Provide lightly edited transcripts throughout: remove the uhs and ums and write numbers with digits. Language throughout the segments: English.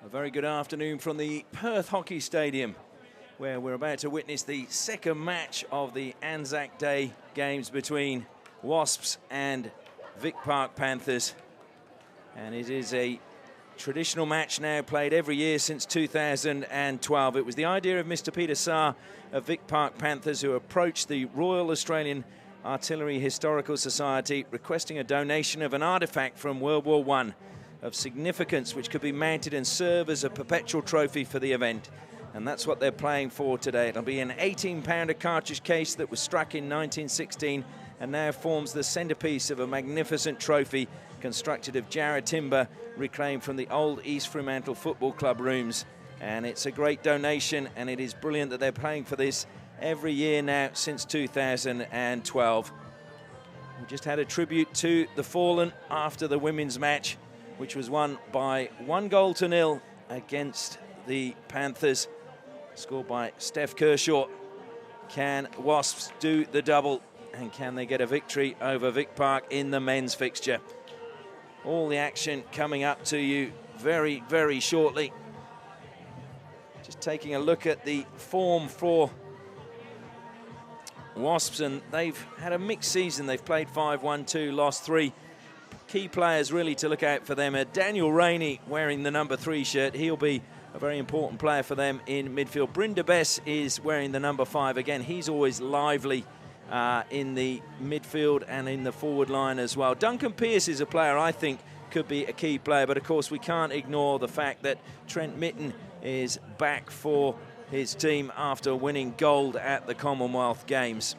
A very good afternoon from the Perth Hockey Stadium, where we're about to witness the second match of the Anzac Day games between Wasps and Vic Park Panthers. And it is a traditional match now played every year since 2012. It was the idea of Mr. Peter Saar of Vic Park Panthers who approached the Royal Australian Artillery Historical Society requesting a donation of an artefact from World War I of significance which could be mounted and serve as a perpetual trophy for the event. And that's what they're playing for today. It'll be an 18-pounder cartridge case that was struck in 1916 and now forms the centerpiece of a magnificent trophy constructed of Jarrah timber reclaimed from the old East Fremantle Football Club rooms. And it's a great donation, and it is brilliant that they're playing for this every year now since 2012. We just had a tribute to the fallen after the women's match, which was won by 1-0 against the Panthers, scored by Steph Kershaw. Can Wasps do the double, and can they get a victory over Vic Park in the men's fixture? All the action coming up to you very, very shortly. Just taking a look at the form for Wasps, and they've had a mixed season. They've played 5-1-2, lost 3. Key players really to look out for them are Daniel Rainey wearing the number 3 shirt. He'll be a very important player for them in midfield. Brynn Bess is wearing the number 5. Again, he's always lively in the midfield and in the forward line as well. Duncan Pearce is a player I think could be a key player, but of course we can't ignore the fact that Trent Mitten is back for his team after winning gold at the Commonwealth Games.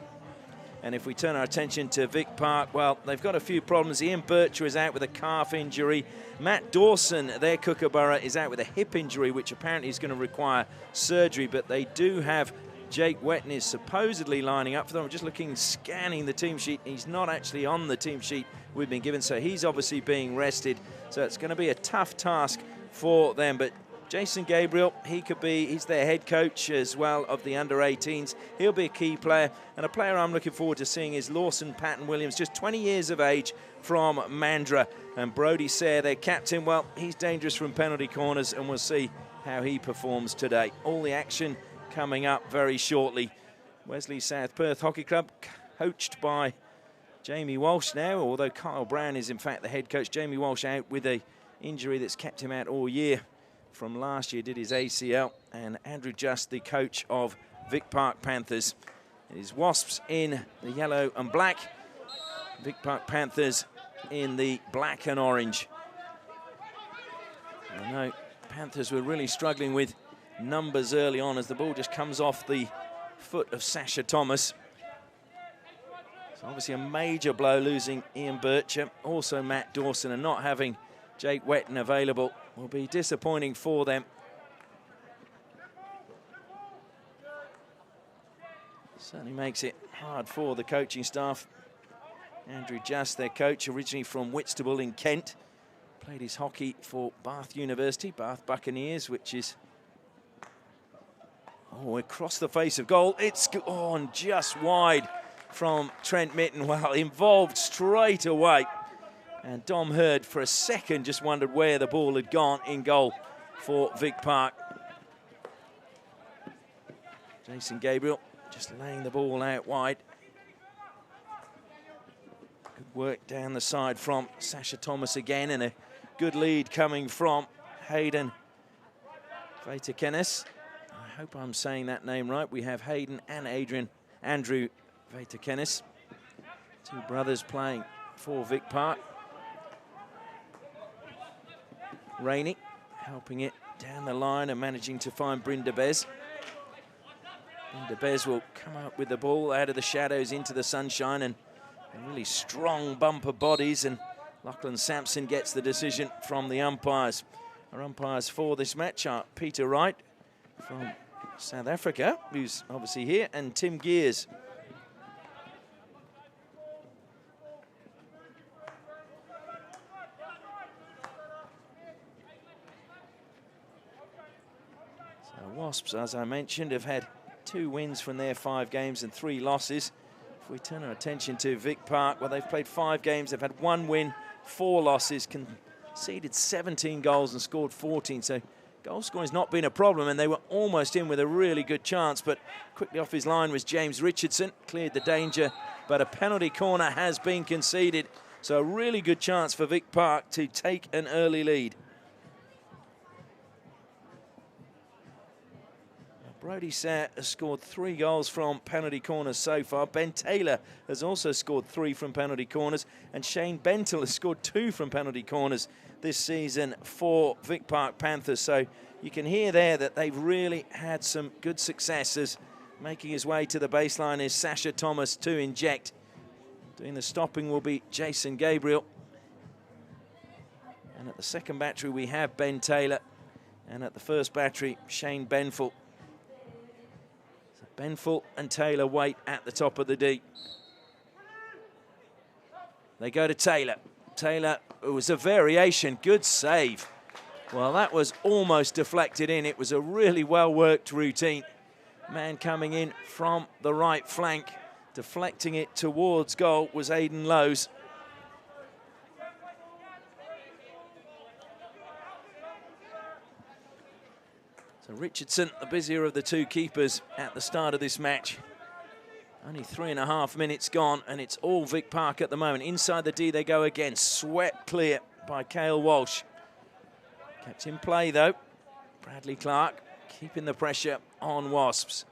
And if we turn our attention to Vic Park, well, they've got a few problems. Ian Bircher is out with a calf injury. Matt Dawson, their kookaburra, is out with a hip injury, which apparently is going to require surgery. But they do have Jake Wetton is supposedly lining up for them. I'm just scanning the team sheet. He's not actually on the team sheet we've been given, so he's obviously being rested. So it's going to be a tough task for them. But Jason Gabriel, he's their head coach as well of the under-18s. He'll be a key player. And a player I'm looking forward to seeing is Lawson Patton-Williams, just 20 years of age from Mandurah. And Brodie Sayre, their captain, well, he's dangerous from penalty corners, and we'll see how he performs today. All the action coming up very shortly. Wesley South Perth Hockey Club, coached by Jamie Walsh now, although Kyle Brown is in fact the head coach. Jamie Walsh out with an injury that's kept him out all year. From last year, did his ACL, and Andrew Just, the coach of Vic Park Panthers. It is Wasps in the yellow and black, Vic Park Panthers in the black and orange. I know Panthers were really struggling with numbers early on as the ball just comes off the foot of Sasha Thomas. So obviously a major blow losing Ian Bircher, also Matt Dawson, and not having Jake Wetton available will be disappointing for them. Certainly makes it hard for the coaching staff. Andrew Just, their coach, originally from Whitstable in Kent, played his hockey for Bath University, Bath Buccaneers, which is across the face of goal. It's on just wide from Trent Mitten. Well, involved straight away. And Dom Hurd, for a second, just wondered where the ball had gone in goal for Vic Park. Jason Gabriel just laying the ball out wide. Good work down the side from Sasha Thomas again, and a good lead coming from Hayden Vaitakenis. I hope I'm saying that name right. We have Hayden and Andrew Vaitakenis, two brothers playing for Vic Park. Rainey helping it down the line and managing to find Brynn Bess. Brynn Bess will come out with the ball out of the shadows into the sunshine, and really strong bumper bodies, and Lachlan Sampson gets the decision from the umpires. Our umpires for this match are Peter Wright from South Africa, who's obviously here, and Tim Gears. Wasps, as I mentioned, have had 2 wins from their 5 games and 3 losses. If we turn our attention to Vic Park, well, they've played 5 games, they've had 1 win, 4 losses, conceded 17 goals and scored 14, so Goal scoring has not been a problem, and they were almost in with a really good chance, but quickly off his line was James Richardson, cleared the danger, but a penalty corner has been conceded. So a really good chance for Vic Park to take an early lead. Brodie Sayre has scored 3 goals from penalty corners so far. Ben Taylor has also scored 3 from penalty corners, and Shane Bentel has scored 2 from penalty corners this season for Vic Park Panthers. So you can hear there that they've really had some good successes. Making his way to the baseline is Sasha Thomas to inject. Doing the stopping will be Jason Gabriel. And at the second battery we have Ben Taylor, and at the first battery Shane Benful. Benful and Taylor wait at the top of the D. They go to Taylor. Taylor, it was a variation, good save. Well, that was almost deflected in. It was a really well-worked routine. Man coming in from the right flank, deflecting it towards goal was Aidan Lowes. So Richardson, the busier of the 2 keepers at the start of this match. Only 3.5 minutes gone, and it's all Vic Park at the moment. Inside the D they go again, swept clear by Cale Walsh. Kept in play though. Bradley Clark keeping the pressure on Wasps.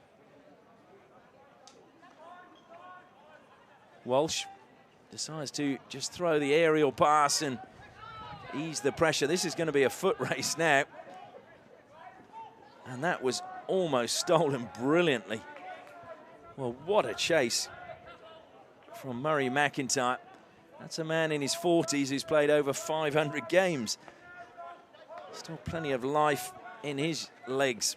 Walsh decides to just throw the aerial pass and ease the pressure. This is going to be a foot race now. And that was almost stolen brilliantly. Well, what a chase from Murray McIntyre. That's a man in his 40s who's played over 500 games. Still plenty of life in his legs.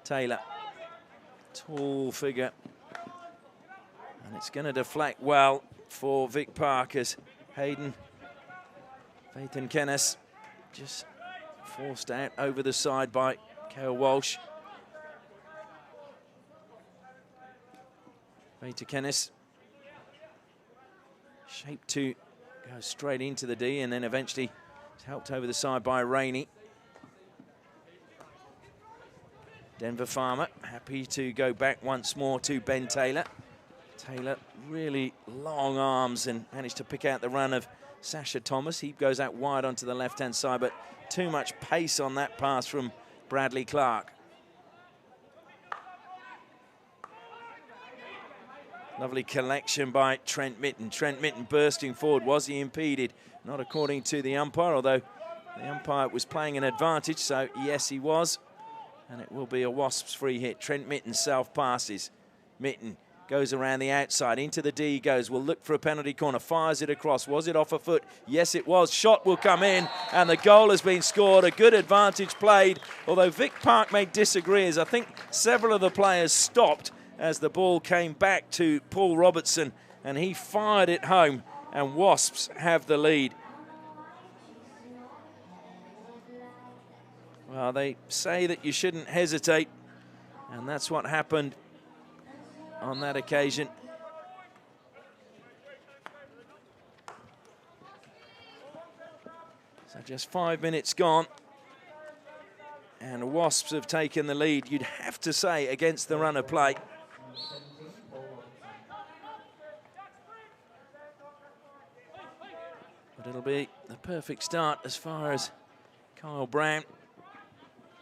Taylor, tall figure. And it's going to deflect well for Vic Park as Hayden Faithan Kennis just forced out over the side by Cale Walsh. Faithan Kennis shaped to go straight into the D, and then eventually helped over the side by Rainey. Denver Farmer happy to go back once more to Ben Taylor. Taylor really long arms and managed to pick out the run of Sasha Thomas. He goes out wide onto the left-hand side, but too much pace on that pass from Bradley Clark. Lovely collection by Trent Mitten. Trent Mitten bursting forward. Was he impeded? Not according to the umpire, although the umpire was playing an advantage, so yes, he was. And it will be a Wasps free hit. Trent Mitten self-passes. Mitten goes around the outside, into the D goes, will look for a penalty corner, fires it across. Was it off a foot? Yes, it was. Shot will come in, and the goal has been scored. A good advantage played, although Vic Park may disagree, as I think several of the players stopped as the ball came back to Paul Robertson, and he fired it home, and Wasps have the lead. Well, they say that you shouldn't hesitate, and that's what happened on that occasion. So just 5 minutes gone, and Wasps have taken the lead, you'd have to say, against the run of play. But it'll be the perfect start as far as Kyle Brown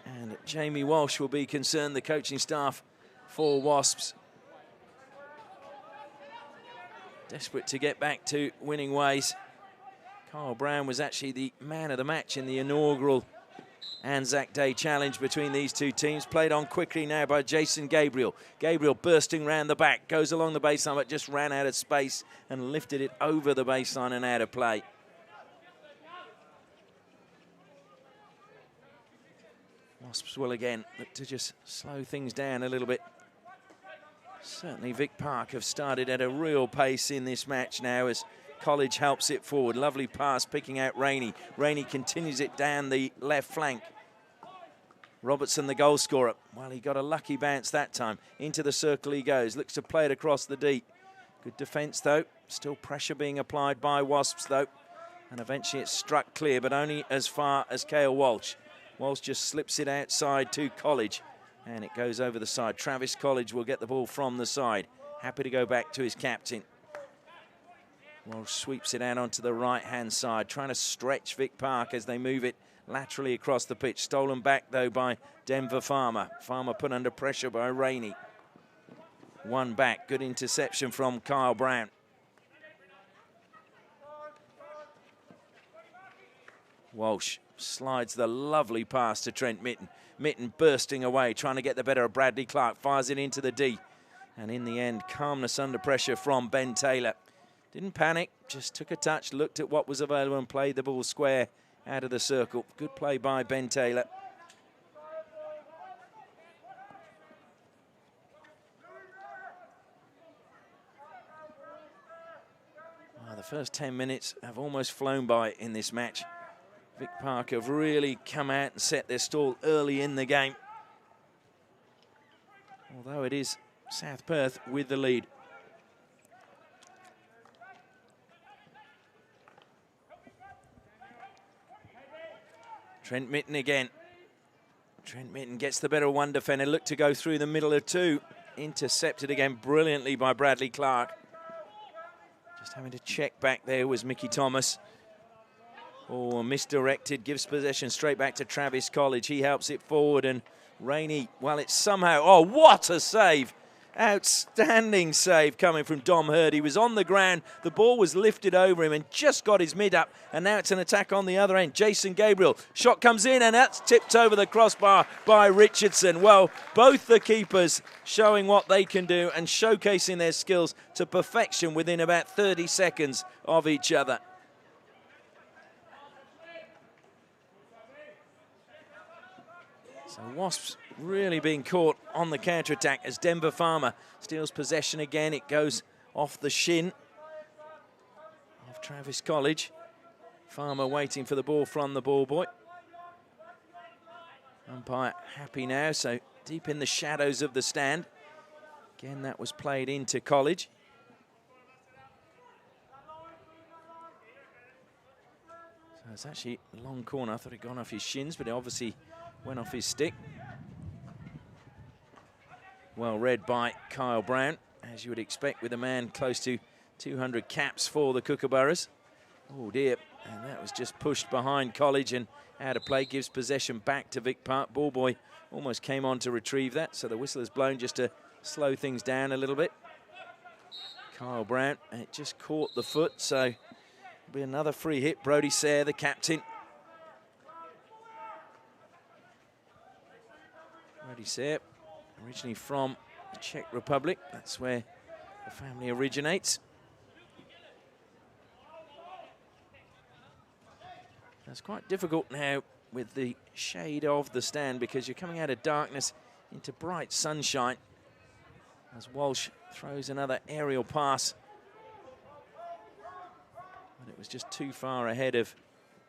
and Jamie Walsh will be concerned, the coaching staff for Wasps. Desperate to get back to winning ways. Kyle Brown was actually the man of the match in the inaugural Anzac Day challenge between these two teams. Played on quickly now by Jason Gabriel. Gabriel bursting round the back, goes along the baseline, but just ran out of space and lifted it over the baseline and out of play. Wasps will again look to just slow things down a little bit. Certainly Vic Park have started at a real pace in this match now as College helps it forward. Lovely pass picking out Rainey. Rainey continues it down the left flank. Robertson, the goal scorer. Well, he got a lucky bounce that time. Into the circle he goes. Looks to play it across the deep. Good defence, though. Still pressure being applied by Wasps, though. And eventually it's struck clear, but only as far as Cale Walsh. Walsh just slips it outside to College, and it goes over the side. Travis College will get the ball from the side. Happy to go back to his captain. Walsh sweeps it out onto the right-hand side, trying to stretch Vic Park as they move it laterally across the pitch. Stolen back, though, by Denver Farmer. Farmer put under pressure by Rainey. One back, good interception from Kyle Brown. Walsh slides the lovely pass to Trent Mitten. Mitten bursting away, trying to get the better of Bradley Clark. Fires it into the D. And in the end, calmness under pressure from Ben Taylor. Didn't panic, just took a touch, looked at what was available and played the ball square out of the circle. Good play by Ben Taylor. Well, the first 10 minutes have almost flown by in this match. Vic Park have really come out and set their stall early in the game. Although it is South Perth with the lead. Trent Mitten again. Trent Mitten gets the better one defender. Looked to go through the middle of two. Intercepted again brilliantly by Bradley Clark. Just having to check back there was Mickey Thomas. Oh, misdirected, gives possession straight back to Travis College. He helps it forward, and Rainey, well, it's somehow, oh, what a save. Outstanding save coming from Dom Hurd. He was on the ground, the ball was lifted over him and just got his mid up, and now it's an attack on the other end. Jason Gabriel, shot comes in, and that's tipped over the crossbar by Richardson. Well, both the keepers showing what they can do and showcasing their skills to perfection within about 30 seconds of each other. So Wasps really being caught on the counter-attack as Denver Farmer steals possession again. It goes off the shin of Travis College. Farmer waiting for the ball from the ball boy. Umpire happy now, so deep in the shadows of the stand. Again, that was played into College. So it's actually a long corner. I thought he'd gone off his shins, but it obviously went off his stick. Well read by Kyle Brown, as you would expect with a man close to 200 caps for the Kookaburras. Oh dear, and that was just pushed behind College and out of play, gives possession back to Vic Park. Ball boy almost came on to retrieve that, so the whistle is blown just to slow things down a little bit. Kyle Brown, and it just caught the foot, so it'll be another free hit. Brodie Sayre, the captain. Brodie Sayre, originally from the Czech Republic. That's where the family originates. It's quite difficult now with the shade of the stand because you're coming out of darkness into bright sunshine as Walsh throws another aerial pass. But it was just too far ahead of,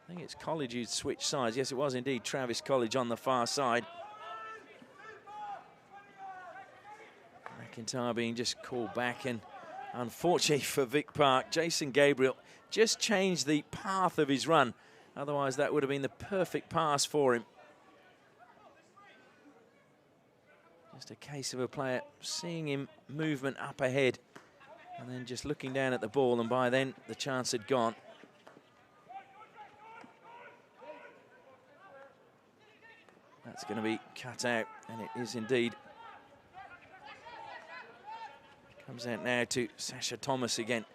I think it's College who'd switched sides. Yes, it was indeed Travis College on the far side. McIntyre being just called back, and unfortunately for Vic Park, Jason Gabriel just changed the path of his run. Otherwise, that would have been the perfect pass for him. Just a case of a player seeing him movement up ahead and then just looking down at the ball, and by then the chance had gone. That's going to be cut out, and it is indeed. Comes out now to Sasha Thomas again.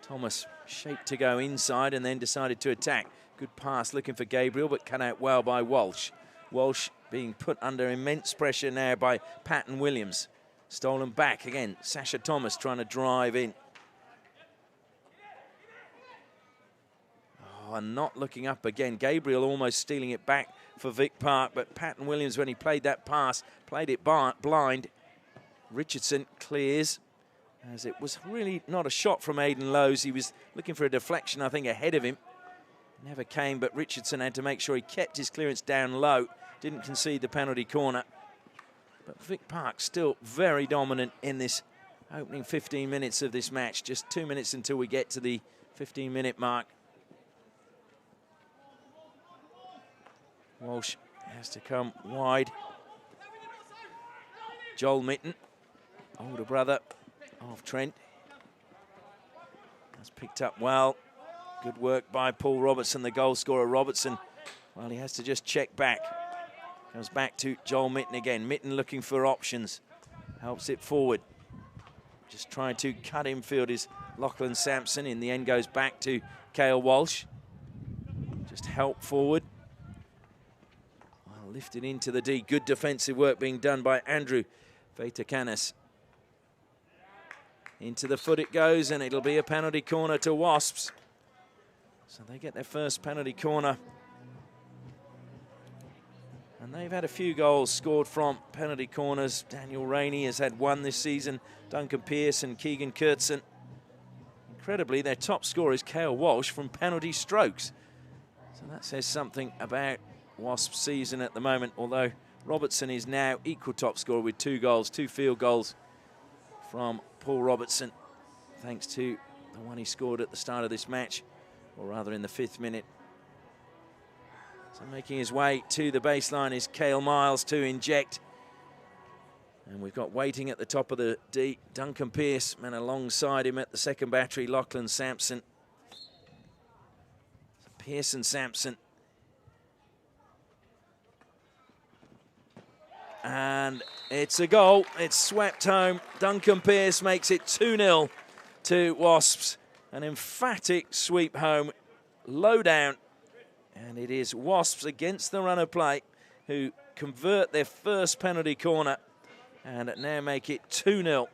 Thomas shaped to go inside and then decided to attack. Good pass looking for Gabriel, but cut out well by Walsh. Walsh being put under immense pressure now by Patton Williams. Stolen back again. Sasha Thomas trying to drive in. Oh, and not looking up again. Gabriel almost stealing it back for Vic Park, but Patton Williams, when he played that pass, played it blind. Richardson clears, as it was really not a shot from Aidan Lowes. He was looking for a deflection, I think, ahead of him. Never came, but Richardson had to make sure he kept his clearance down low. Didn't concede the penalty corner. But Vic Park still very dominant in this opening 15 minutes of this match. Just 2 minutes until we get to the 15-minute mark. Walsh has to come wide. Joel Mitten, older brother of Trent, has picked up well. Good work by Paul Robertson, the goal scorer. Robertson, well, he has to just check back. Comes back to Joel Mitten again. Mitten looking for options. Helps it forward. Just trying to cut infield is Lachlan Sampson. In the end goes back to Cale Walsh. Just help forward. Well, lifted into the D. Good defensive work being done by Andrew Vaitakanis. Into the foot it goes, and it'll be a penalty corner to Wasps. So they get their first penalty corner. And they've had a few goals scored from penalty corners. Daniel Rainey has had one this season. Duncan Pearce and Keegan Kurtzen. Incredibly, their top scorer is Cale Walsh from penalty strokes. So that says something about Wasps' season at the moment, although Robertson is now equal top scorer with 2 goals, 2 field goals from Paul Robertson, thanks to the one he scored at the start of this match, or rather in the 5th minute. So making his way to the baseline is Cale Miles to inject. And we've got waiting at the top of the D, Duncan Pearce, and alongside him at the second battery, Lachlan Sampson. So Pearce and Sampson. And it's a goal. It's swept home. Duncan Pearce makes it 2-0 to Wasps. An emphatic sweep home, low down. And it is Wasps against the run of play who convert their first penalty corner and now make it 2-0.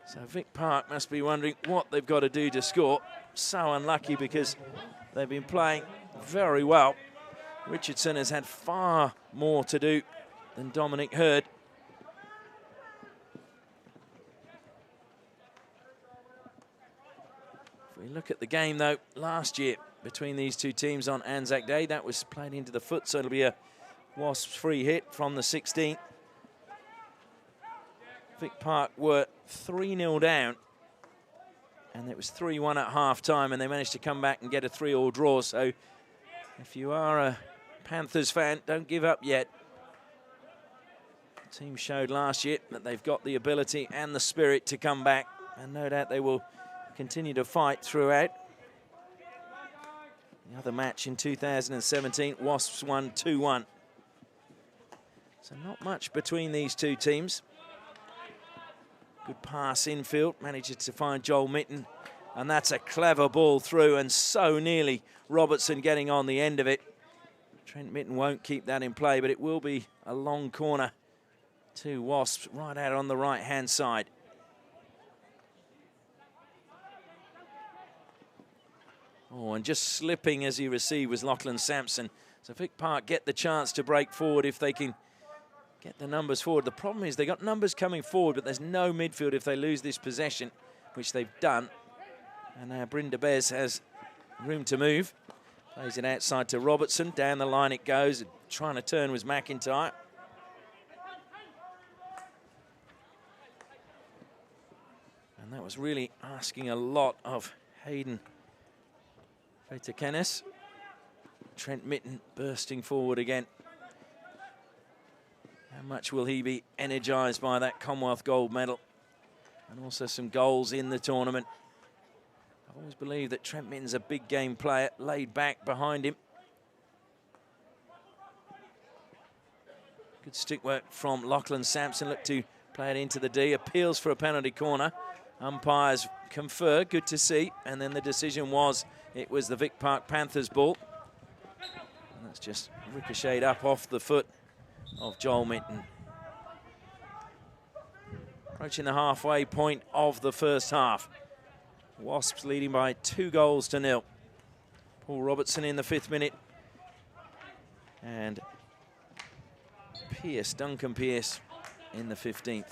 So Vic Park must be wondering what they've got to do to score. So unlucky because they've been playing very well. Richardson has had far more to do than Dominic Hurd. If we look at the game, though, last year between these two teams on Anzac Day, that was played into the foot, so it'll be a Wasps free hit from the 16th. Vic Park were 3-0 down, and it was 3-1 at half-time, and they managed to come back and get a 3-3 draw. So if you are a Panthers fan, don't give up yet. The team showed last year that they've got the ability and the spirit to come back, and no doubt they will continue to fight throughout. The other match in 2017, Wasps won 2-1. So not much between these two teams. Good pass infield, manages to find Joel Mitten, and that's a clever ball through, and so nearly Robertson getting on the end of it. Trent Mitten won't keep that in play, but it will be a long corner to Wasps right out on the right-hand side. Oh, and just slipping as he received was Lachlan Sampson. So Vic Park get the chance to break forward if they can get the numbers forward. The problem is they got numbers coming forward, but there's no midfield if they lose this possession, which they've done. And now Brynda Bez has room to move. Plays it outside to Robertson. Down the line it goes. Trying to turn was McIntyre. And that was really asking a lot of Hayden Vaitakanis. Trent Mitten bursting forward again. How much will he be energised by that Commonwealth gold medal? And also some goals in the tournament. I've always believed that Trent Mitten's a big game player, laid back behind him. Good stick work from Lachlan Sampson. Look to play it into the D. Appeals for a penalty corner. Umpires confer, good to see. And then the decision was, it was the Vic Park Panthers ball. And that's just ricocheted up off the foot of Joel Mitten. Approaching the halfway point of the first half. Wasps leading by 2-0. Paul Robertson in the 5th minute. And Pearce, Duncan Pearce in the 15th.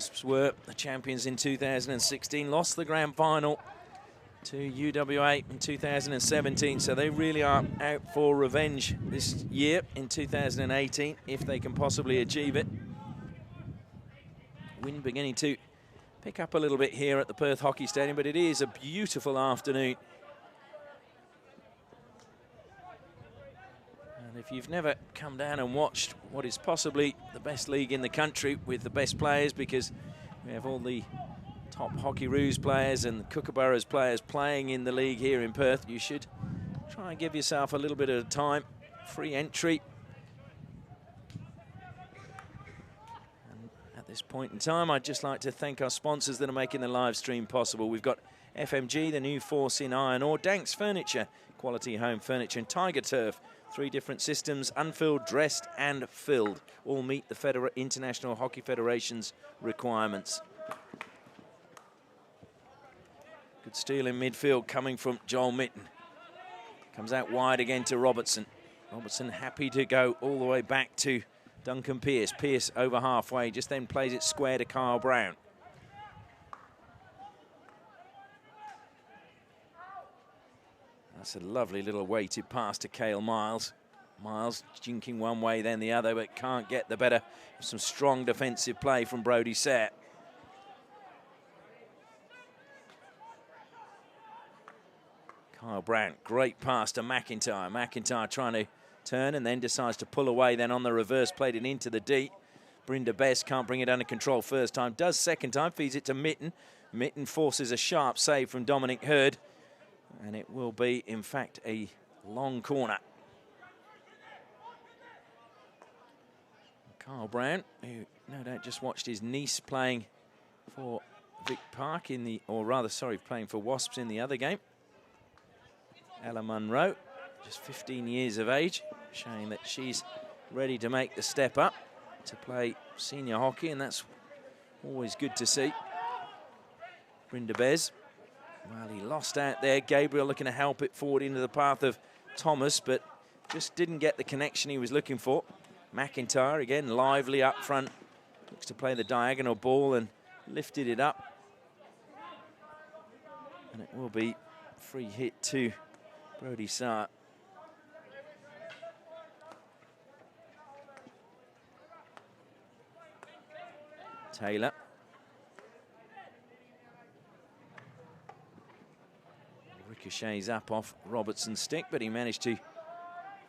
Wasps were the champions in 2016, lost the grand final to UWA in 2017, so they really are out for revenge this year in 2018, if they can possibly achieve it. Wind beginning to pick up a little bit here at the Perth Hockey Stadium, but it is a beautiful afternoon. And if you've never come down and watched what is possibly the best league in the country with the best players, because we have all the top Hockeyroos players and Kookaburras players playing in the league here in Perth, you should try and give yourself a little bit of time. Free entry. And at this point in time, I'd just like to thank our sponsors that are making the live stream possible. We've got FMG, the new force in iron ore, Danks Furniture, quality home furniture, and Tiger Turf. 3 different systems, unfilled, dressed and filled. All meet the International Hockey Federation's requirements. Good steal in midfield coming from Joel Mitten. Comes out wide again to Robertson. Robertson happy to go all the way back to Duncan Pearce. Pearce over halfway, just then plays it square to Kyle Brown. That's a lovely little weighted pass to Cale Miles. Miles jinking one way, then the other, but can't get the better. Some strong defensive play from Brodie Satt. Kyle Brandt, great pass to McIntyre. McIntyre trying to turn and then decides to pull away. Then on the reverse, played it into the deep. Brynda Best can't bring it under control first time. Does second time, feeds it to Mitten. Mitten forces a sharp save from Dominic Hurd. And it will be, in fact, a long corner. Kyle Brown, who no doubt just watched his niece playing for Vic Park in the, or rather, sorry, playing for Wasps in the other game. Ella Munro, just 15 years of age, showing that she's ready to make the step up to play senior hockey, and that's always good to see. Brynda Bez. Well, he lost out there. Gabriel looking to help it forward into the path of Thomas, but just didn't get the connection he was looking for. McIntyre, again, lively up front. Looks to play the diagonal ball and lifted it up. And it will be free hit to Brodie Satt. Taylor. Ricochets up off Robertson's stick, but he managed to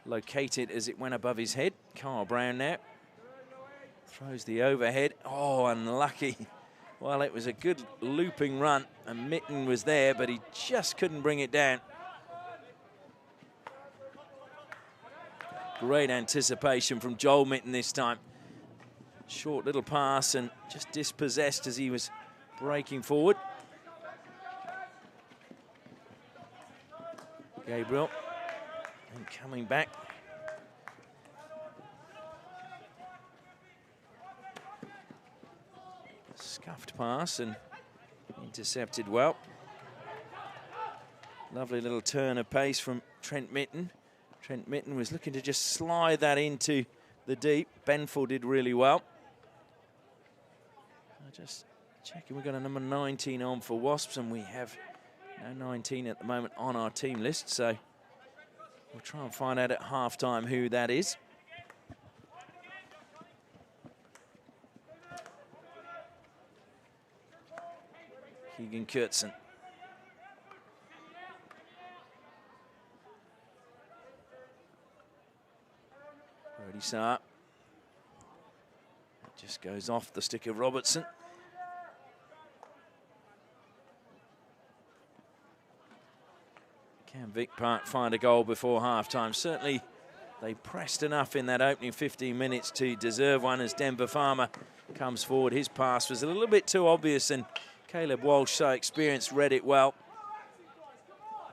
locate it as it went above his head. Kyle Brown now throws the overhead. Oh, unlucky. Well, it was a good looping run, and Mitten was there, but he just couldn't bring it down. Great anticipation from Joel Mitten this time. Short little pass and just dispossessed as he was breaking forward. Gabriel, and coming back. Scuffed pass and intercepted well. Lovely little turn of pace from Trent Mitten. Trent Mitten was looking to just slide that into the deep. Benful did really well. Just checking, we've got a number 19 on for Wasps, and we have no 19 at the moment on our team list, so we'll try and find out at halftime who that is. Keegan Kurtzen. Brodie Satt. It just goes off the stick of Robertson. Can Vic Park find a goal before halftime? Certainly they pressed enough in that opening 15 minutes to deserve one as Denver Farmer comes forward. His pass was a little bit too obvious, and Caleb Walsh, so experienced, read it well.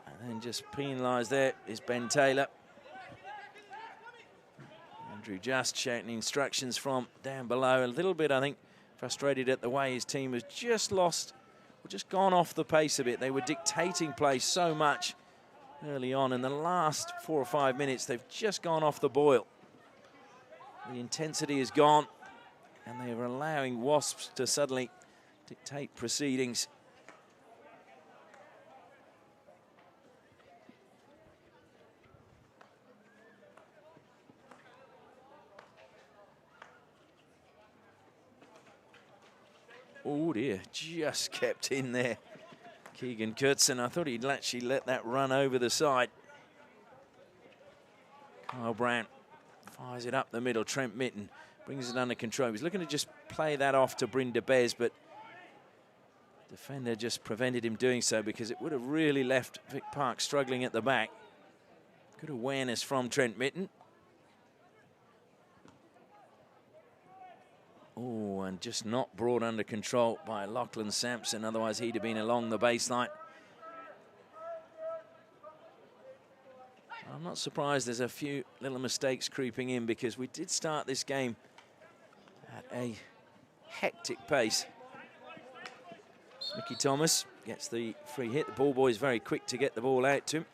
And then just penalised there is Ben Taylor. Andrew Just shouting instructions from down below. A little bit, I think, frustrated at the way his team has just lost, or just gone off the pace a bit. They were dictating play so much early on. In the last 4 or 5 minutes, they've just gone off the boil. The intensity is gone, and they are allowing Wasps to suddenly dictate proceedings. Oh dear, just kept in there. Keegan Kurtzen, I thought he'd actually let that run over the side. Kyle Brandt fires it up the middle. Trent Mitten brings it under control. He's looking to just play that off to Bryn de Bez, but defender just prevented him doing so because it would have really left Vic Park struggling at the back. Good awareness from Trent Mitten. Oh, and just not brought under control by Lachlan Sampson. Otherwise, he'd have been along the baseline. I'm not surprised there's a few little mistakes creeping in because we did start this game at a hectic pace. Mickey Thomas gets the free hit. The ball boy is very quick to get the ball out to him.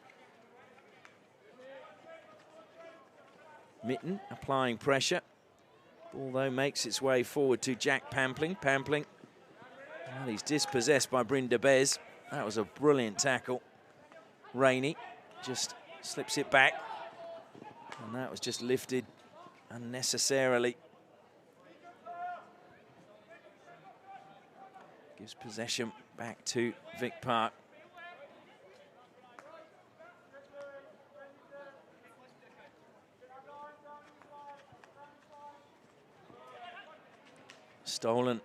Mitten applying pressure. Ball, though, makes its way forward to Jack Pampling. Pampling, well, he's dispossessed by Bryn de Bez. That was a brilliant tackle. Rainey just slips it back. And that was just lifted unnecessarily. Gives possession back to Vic Park. Stolen.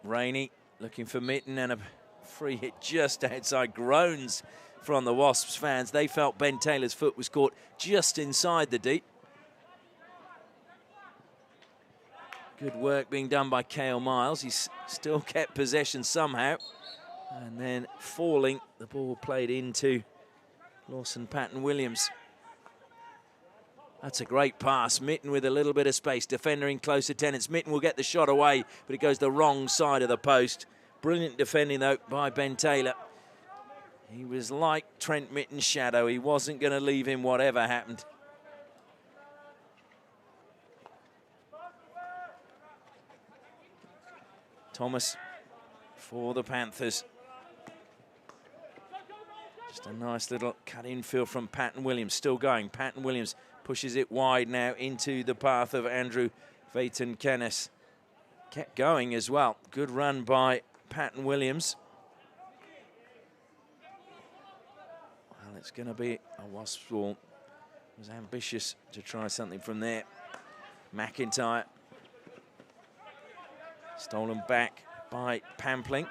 Rainey looking for Mitten and a free hit just outside. Groans from the Wasps fans. They felt Ben Taylor's foot was caught just inside the deep. Good work being done by Cale Miles. He's still kept possession somehow. And then falling, the ball played into Lawson Patton-Williams. That's a great pass. Mitten with a little bit of space. Defender in close attendance. Mitten will get the shot away, but it goes the wrong side of the post. Brilliant defending, though, by Ben Taylor. He was like Trent Mitten's shadow. He wasn't going to leave him whatever happened. Thomas for the Panthers. Just a nice little cut infield from Patton-Williams. Still going. Patton-Williams pushes it wide now into the path of Andrew Vaton-Canis. Kept going as well. Good run by Patton-Williams. Well, it's going to be a Wasps ball. Was ambitious to try something from there. McIntyre. Stolen back by Pampling.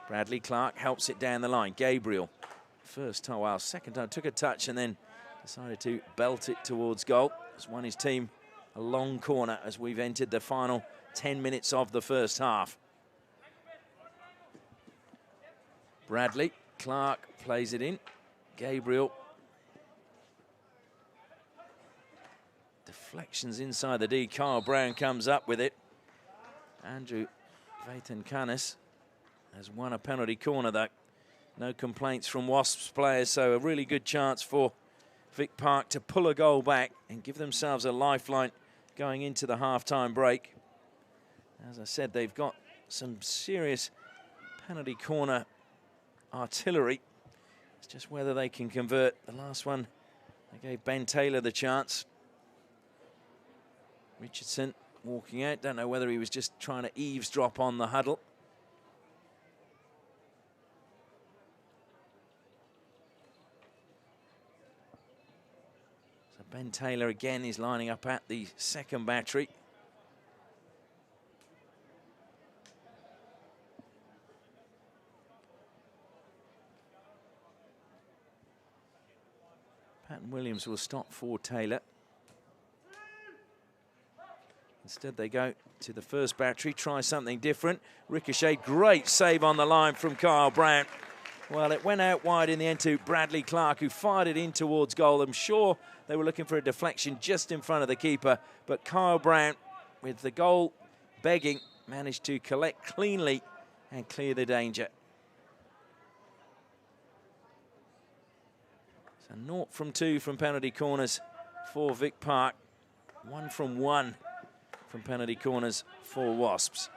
Bradley Clark helps it down the line. Gabriel. First time, well, second time, took a touch and then decided to belt it towards goal. Has won his team a long corner as we've entered the final 10 minutes of the first half. Bradley Clark plays it in. Gabriel. Deflections inside the D. Kyle Brown comes up with it. Andrew Vaton-Canis has won a penalty corner, though. No complaints from Wasps players, so a really good chance for Vic Park to pull a goal back and give themselves a lifeline going into the half-time break. As I said, they've got some serious penalty corner artillery. It's just whether they can convert. The last one, they gave Ben Taylor the chance. Richardson walking out. Don't know whether he was just trying to eavesdrop on the huddle. Ben Taylor again is lining up at the second battery. Patton-Williams will stop for Taylor. Instead they go to the first battery, try something different. Ricochet, great save on the line from Kyle Brandt. Well, it went out wide in the end to Bradley Clark, who fired it in towards goal. I'm sure they were looking for a deflection just in front of the keeper, but Kyle Brandt, with the goal begging, managed to collect cleanly and clear the danger. So 0 from 2 from penalty corners for Vic Park. 1 from 1 from penalty corners for Wasps.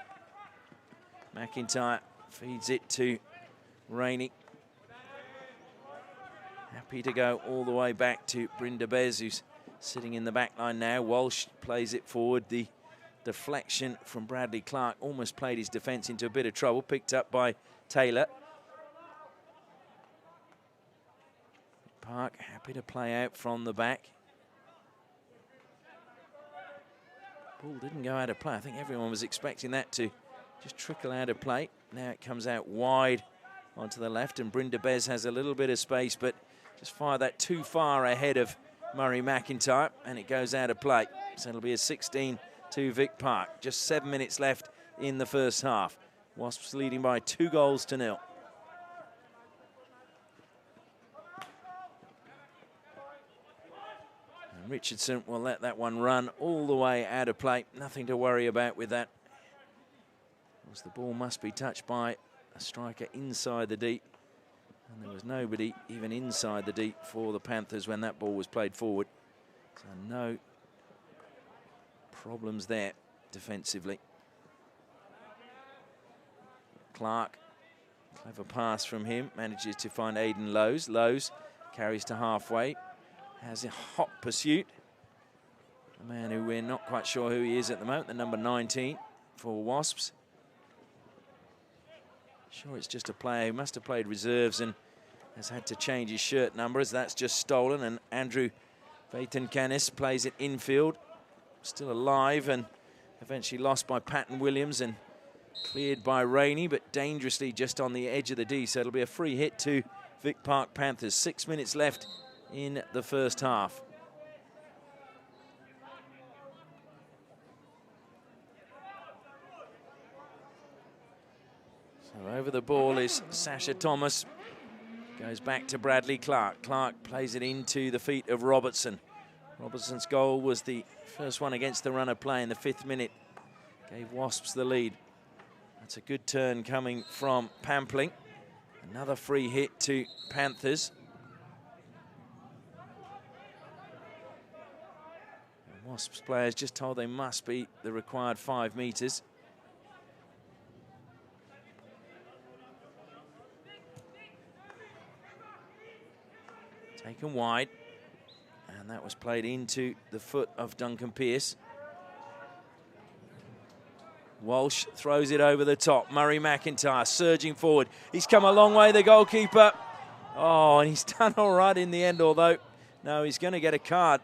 McIntyre feeds it to Rainey. Happy to go all the way back to Brindabez, who's sitting in the back line now. Walsh plays it forward. The deflection from Bradley Clark almost played his defence into a bit of trouble. Picked up by Taylor. Park happy to play out from the back. Ball didn't go out of play. I think everyone was expecting that to just trickle out of play. Now it comes out wide onto the left, and Brindabez has a little bit of space, but just fire that too far ahead of Murray McIntyre, and it goes out of play. So it'll be a 16 to Vic Park. Just 7 minutes left in the first half. Wasps leading by 2-0. And Richardson will let that one run all the way out of play. Nothing to worry about with that. As the ball must be touched by a striker inside the deep. And there was nobody even inside the deep for the Panthers when that ball was played forward. So no problems there defensively. Clark, clever pass from him, manages to find Aidan Lowe's. Lowe's carries to halfway, has a hot pursuit. A man who we're not quite sure who he is at the moment, the number 19 for Wasps. Sure, it's just a player who must have played reserves and has had to change his shirt number, as that's just stolen. And Andrew Vaitenkanis plays it infield, still alive, and eventually lost by Patton Williams and cleared by Rainey, but dangerously just on the edge of the D. So it'll be a free hit to Vic Park Panthers. 6 minutes left in the first half. So over the ball is Sasha Thomas. Goes back to Bradley Clark. Clark plays it into the feet of Robertson. Robertson's goal was the first one against the run of play in the 5th minute. Gave Wasps the lead. That's a good turn coming from Pampling. Another free hit to Panthers. And Wasps players just told they must be the required 5 metres. Taken wide, and that was played into the foot of Duncan Pearce. Walsh throws it over the top. Murray McIntyre surging forward. He's come a long way, the goalkeeper. Oh, and he's done all right in the end, although, no, he's going to get a card.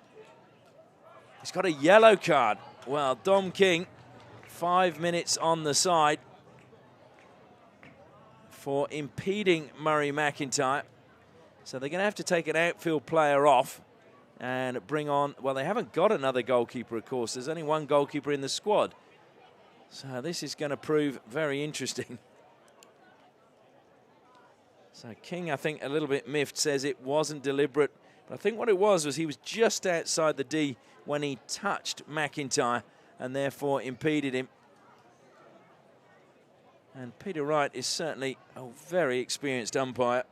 He's got a yellow card. Well, Dom King, 5 minutes on the side for impeding Murray McIntyre. So they're going to have to take an outfield player off and bring on, well, they haven't got another goalkeeper, of course. There's only one goalkeeper in the squad. So this is going to prove very interesting. So King, I think, a little bit miffed, says it wasn't deliberate. But I think what it was he was just outside the D when he touched McIntyre and therefore impeded him. And Peter Wright is certainly a very experienced umpire.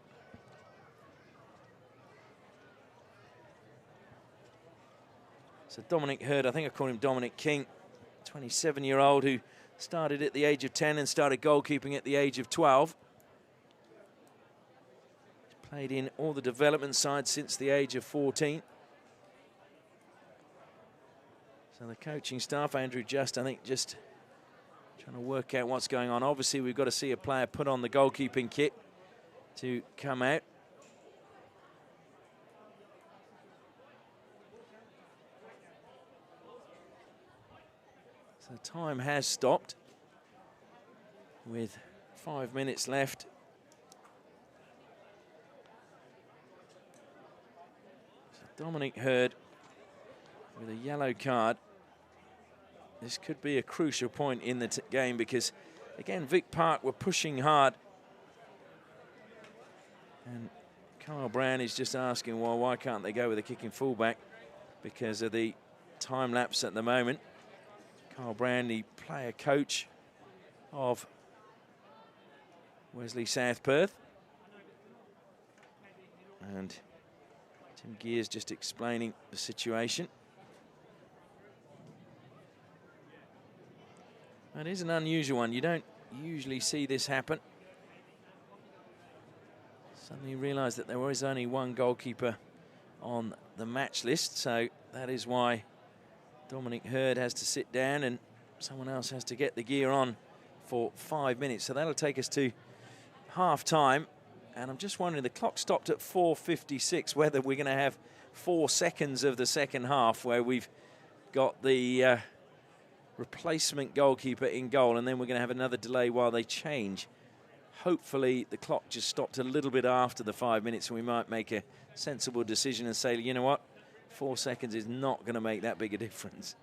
So Dominic Hurd, I think I call him Dominic King, 27-year-old who started at the age of 10 and started goalkeeping at the age of 12. He's played in all the development sides since the age of 14. So the coaching staff, Andrew Just, I think, just trying to work out what's going on. Obviously, we've got to see a player put on the goalkeeping kit to come out. The time has stopped with 5 minutes left. So Dominic Hurd with a yellow card. This could be a crucial point in the game because, again, Vic Park were pushing hard. And Carl Brown is just asking, well, why can't they go with a kicking fullback because of the time lapse at the moment. Carl Brown, the player coach of Wesley South Perth. And Tim Gears just explaining the situation. It is an unusual one. You don't usually see this happen. Suddenly realised that there was only one goalkeeper on the match list, so that is why Dominic Hurd has to sit down and someone else has to get the gear on for 5 minutes. So that'll take us to half-time. And I'm just wondering, the clock stopped at 4:56, whether we're going to have 4 seconds of the second half where we've got the replacement goalkeeper in goal, and then we're going to have another delay while they change. Hopefully the clock just stopped a little bit after the 5 minutes, and we might make a sensible decision and say, you know what, 4 seconds is not going to make that big a difference.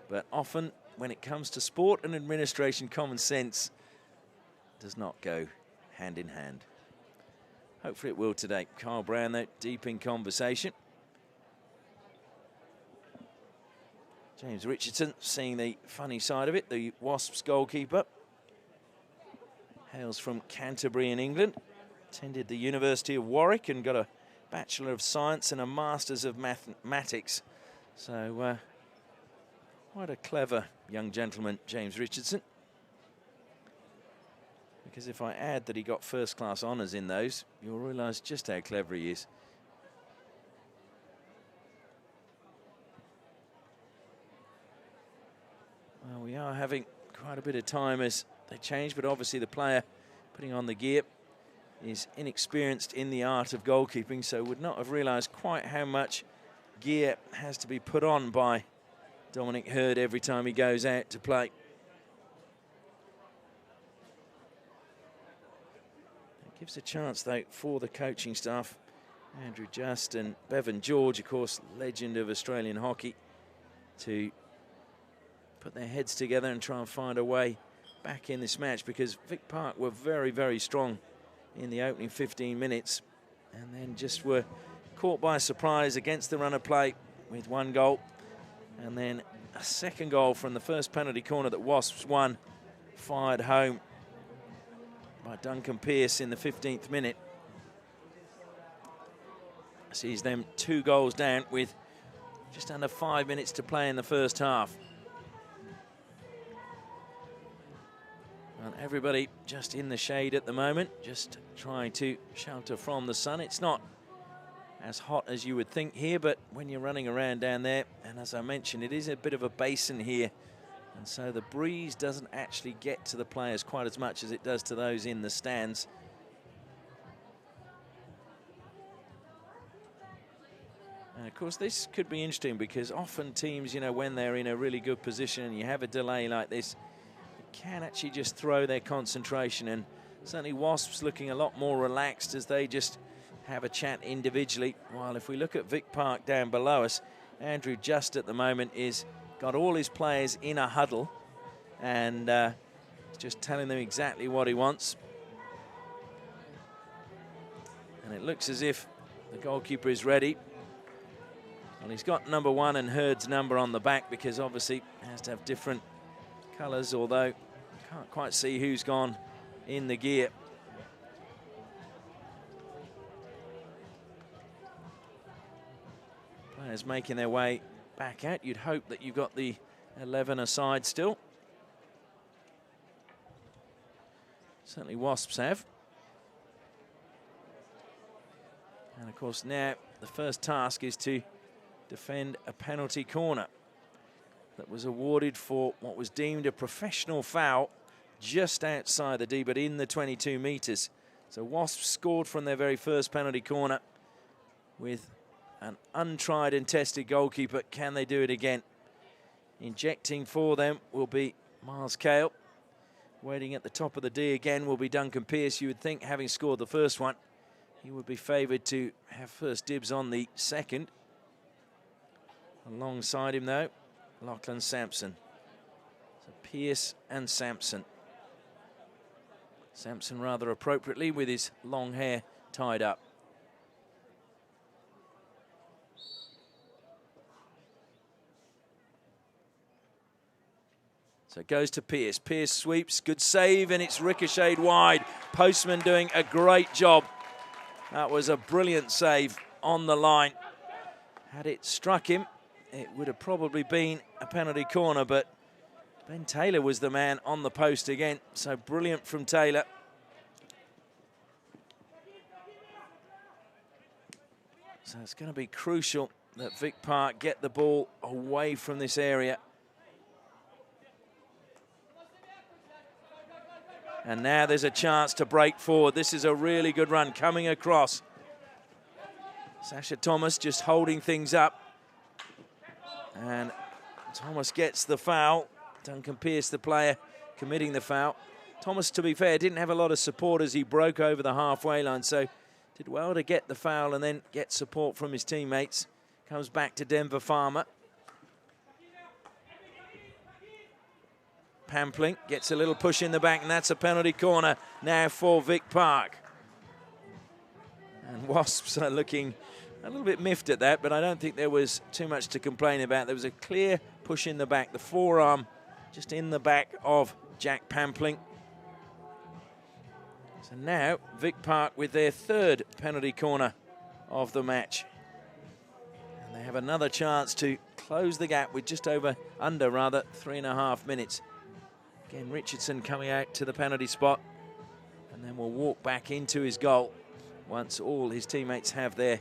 But often when it comes to sport and administration, common sense does not go hand in hand. Hopefully it will today. Kyle Brown, though, deep in conversation. James Richardson seeing the funny side of it, the Wasps goalkeeper. Hails from Canterbury in England. Attended the University of Warwick and got a Bachelor of Science and a Masters of Mathematics. So quite a clever young gentleman, James Richardson. Because if I add that he got first-class honours in those, you'll realise just how clever he is. Well, we are having quite a bit of time as they change, but obviously the player putting on the gear is inexperienced in the art of goalkeeping, so would not have realised quite how much gear has to be put on by Dominic Hurd every time he goes out to play. It gives a chance, though, for the coaching staff. Andrew Just and Bevan George, of course, legend of Australian hockey, to put their heads together and try and find a way back in this match, because Vic Park were very, very strong in the opening 15 minutes and then just were caught by surprise against the run of play with 1 goal, and then a second goal from the first penalty corner that Wasps won, fired home by Duncan Pearce in the 15th minute. Sees them 2 goals down with just under 5 minutes to play in the first half. And everybody just in the shade at the moment, just trying to shelter from the sun. It's not as hot as you would think here, but when you're running around down there, and as I mentioned, it is a bit of a basin here, and so the breeze doesn't actually get to the players quite as much as it does to those in the stands. And of course, this could be interesting because often teams, you know, when they're in a really good position and you have a delay like this, can actually just throw their concentration, and certainly Wasps looking a lot more relaxed as they just have a chat individually. While if we look at Vic Park down below us, Andrew Just at the moment is got all his players in a huddle and just telling them exactly what he wants. And it looks as if the goalkeeper is ready. Well, he's got number 1 and Hurd's number on the back because obviously has to have different colours, although can't quite see who's gone in the gear. Players making their way back out. You'd hope that you've got the 11 aside still. Certainly Wasps have. And of course now the first task is to defend a penalty corner that was awarded for what was deemed a professional foul just outside the D, but in the 22 metres. So Wasps scored from their very first penalty corner with an untried and tested goalkeeper. Can they do it again? Injecting for them will be Miles Cale. Waiting at the top of the D again will be Duncan Pearce. You would think, having scored the first one, he would be favoured to have first dibs on the second. Alongside him, though, Lachlan Sampson. So Pearce and Sampson. Sampson rather appropriately with his long hair tied up. So it goes to Pearce. Pearce sweeps, good save, and it's ricocheted wide. Postman doing a great job. That was a brilliant save on the line. Had it struck him, it would have probably been a penalty corner, but Ben Taylor was the man on the post again, so brilliant from Taylor. So it's going to be crucial that Vic Park get the ball away from this area. And now there's a chance to break forward. This is a really good run coming across. Sasha Thomas just holding things up. And Thomas gets the foul. Duncan Pearce, the player, committing the foul. Thomas, to be fair, didn't have a lot of support as he broke over the halfway line, so did well to get the foul and then get support from his teammates. Comes back to Denver Farmer. Pampling gets a little push in the back, and that's a penalty corner now for Vic Park. And Wasps are looking a little bit miffed at that, but I don't think there was too much to complain about. There was a clear push in the back, the forearm just in the back of Jack Pampling. So now Vic Park with their third penalty corner of the match. And they have another chance to close the gap with just under 3.5 minutes. Again, Richardson coming out to the penalty spot, and then will walk back into his goal once all his teammates have their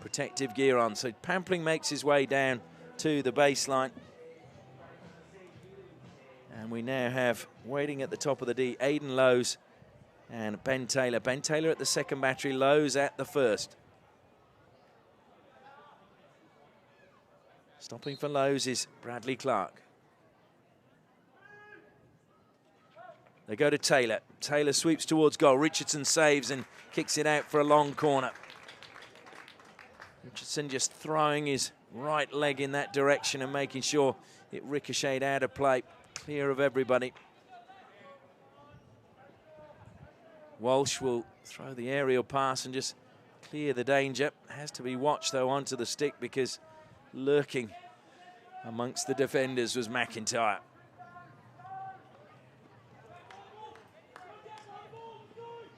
protective gear on. So Pampling makes his way down to the baseline. And we now have, waiting at the top of the D, Aidan Lowes and Ben Taylor. Ben Taylor at the second battery, Lowes at the first. Stopping for Lowes is Bradley Clark. They go to Taylor. Taylor sweeps towards goal. Richardson saves and kicks it out for a long corner. Richardson just throwing his right leg in that direction and making sure it ricocheted out of play, clear of everybody. Walsh will throw the aerial pass and just clear the danger. Has to be watched, though, onto the stick because lurking amongst the defenders was McIntyre.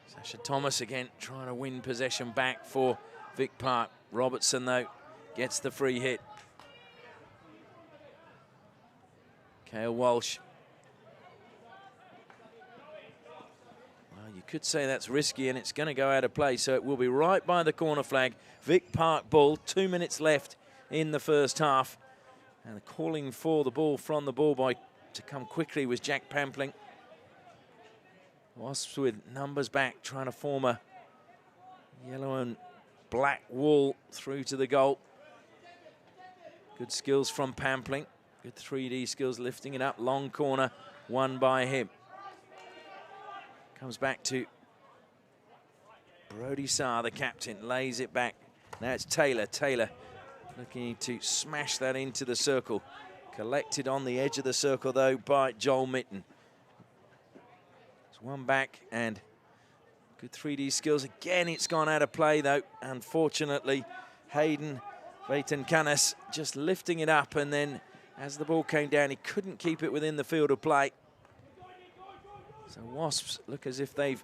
Sasha Thomas again trying to win possession back for Vic Park. Robertson, though, gets the free hit. Kale Walsh. Well, you could say that's risky and it's going to go out of play, so it will be right by the corner flag. Vic Park ball, 2 minutes left in the first half. And calling for the ball from the ball boy to come quickly was Jack Pampling. Wasps with numbers back, trying to form a yellow and black wall through to the goal. Good skills from Pampling. Good 3D skills, lifting it up. Long corner, won by him. Comes back to Brody Sarr, the captain, lays it back. Now it's Taylor. Taylor looking to smash that into the circle. Collected on the edge of the circle, though, by Joel Mitten. One back and good 3D skills. Again, it's gone out of play, though. Unfortunately, Hayden Vaitenkanis just lifting it up, and then as the ball came down, he couldn't keep it within the field of play. So Wasps look as if they've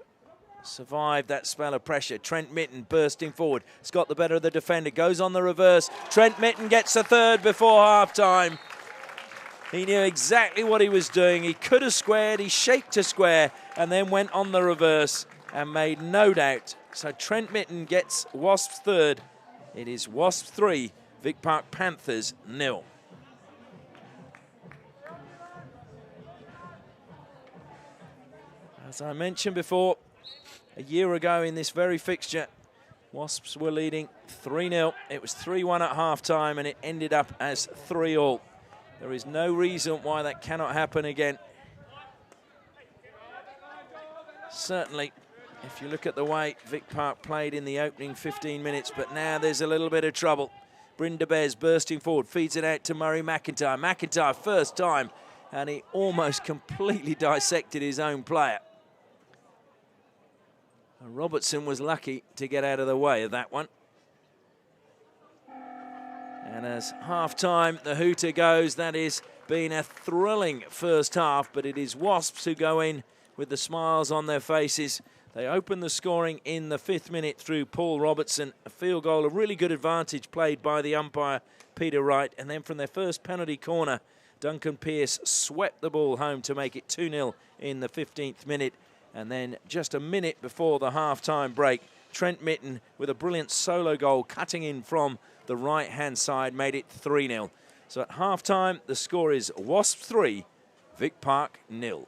survived that spell of pressure. Trent Mitten bursting forward. It's got the better of the defender. Goes on the reverse. Trent Mitten gets a third before half-time. He knew exactly what he was doing. He could have squared, he shaped to square, and then went on the reverse and made no doubt. So Trent Mitten gets Wasps third. It is Wasps 3, Vic Park Panthers 0. As I mentioned before, a year ago in this very fixture, Wasps were leading 3-0. It was 3-1 at half-time, and it ended up as 3-all. There is no reason why that cannot happen again. Certainly, if you look at the way Vic Park played in the opening 15 minutes, but now there's a little bit of trouble. Brynda Bez bursting forward, feeds it out to Murray McIntyre. McIntyre, first time, and he almost completely dissected his own player. And Robertson was lucky to get out of the way of that one. And as half-time, the hooter goes, that has been a thrilling first half, but it is Wasps who go in with the smiles on their faces. They open the scoring in the 5th minute through Paul Robertson. A field goal, a really good advantage played by the umpire, Peter Wright. And then from their first penalty corner, Duncan Pearce swept the ball home to make it 2-0 in the 15th minute. And then just a minute before the half-time break, Trent Mitten with a brilliant solo goal cutting in from the right-hand side made it 3-0. So at half-time, the score is Wasps 3, Vic Park 0.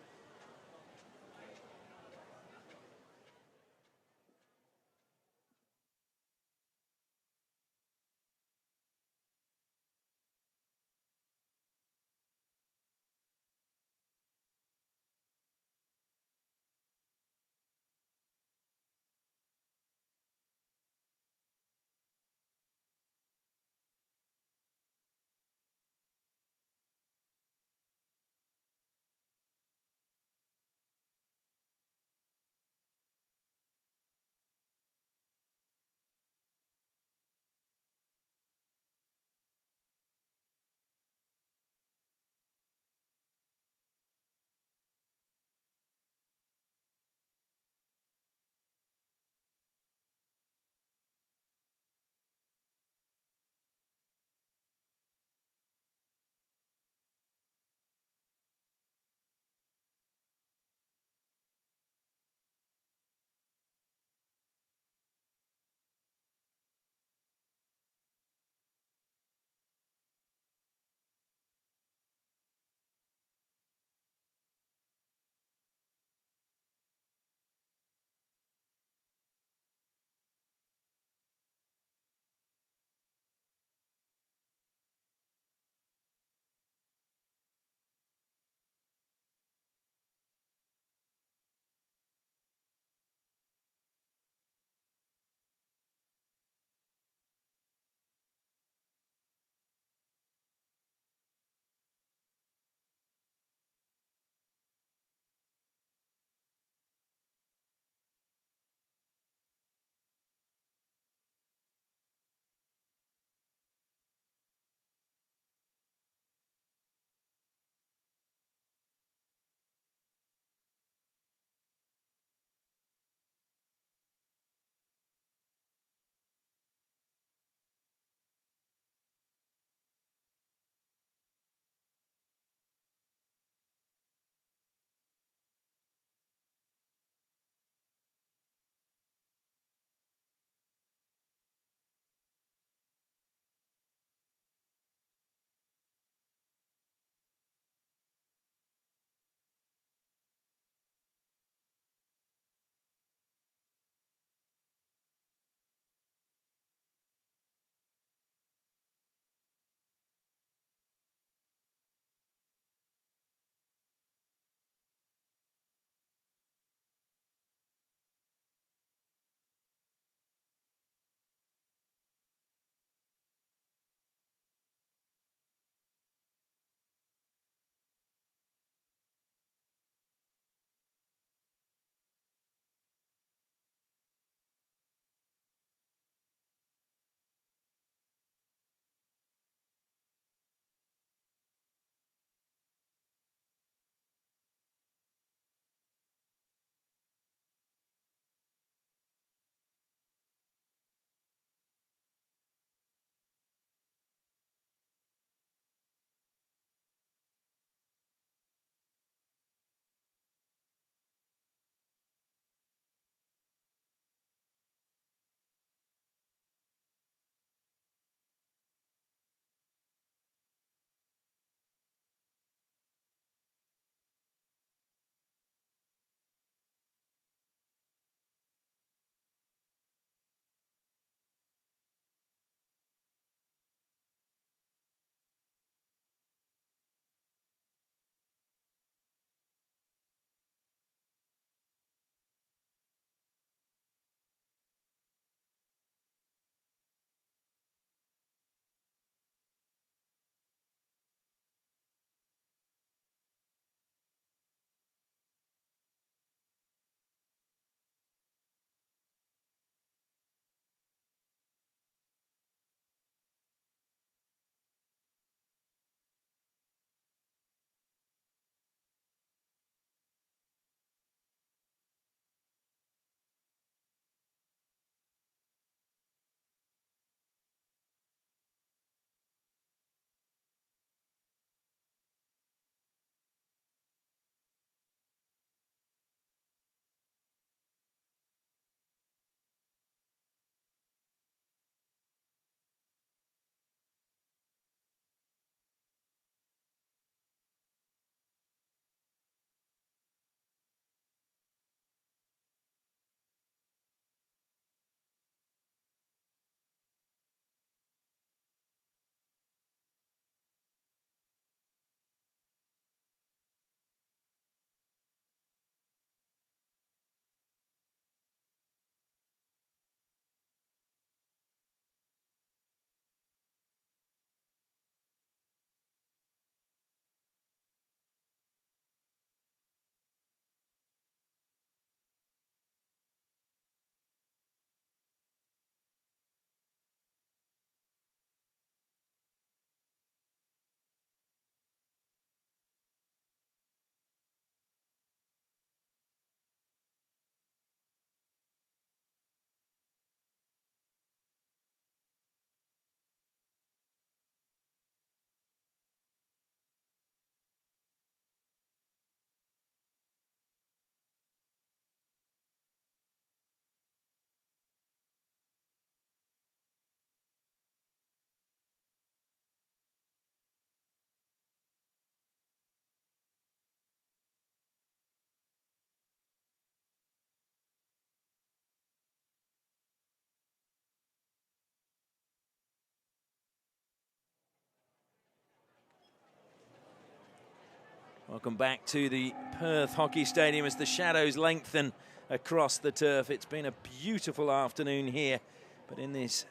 Welcome back to the Perth Hockey Stadium as the shadows lengthen across the turf. It's been a beautiful afternoon here, but in this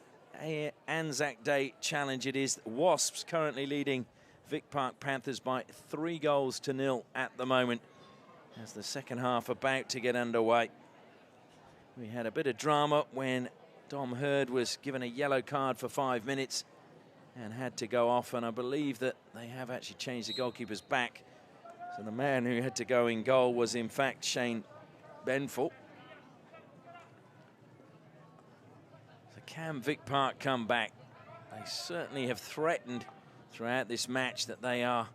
Anzac Day challenge, it is Wasps currently leading Vic Park Panthers by 3-0 at the moment as the second half about to get underway. We had a bit of drama when Dom Hurd was given a yellow card for 5 minutes and had to go off, and I believe that they have actually changed the goalkeeper's back. So the man who had to go in goal was in fact Shane Benful. So can Vic Park come back? They certainly have threatened throughout this match that they are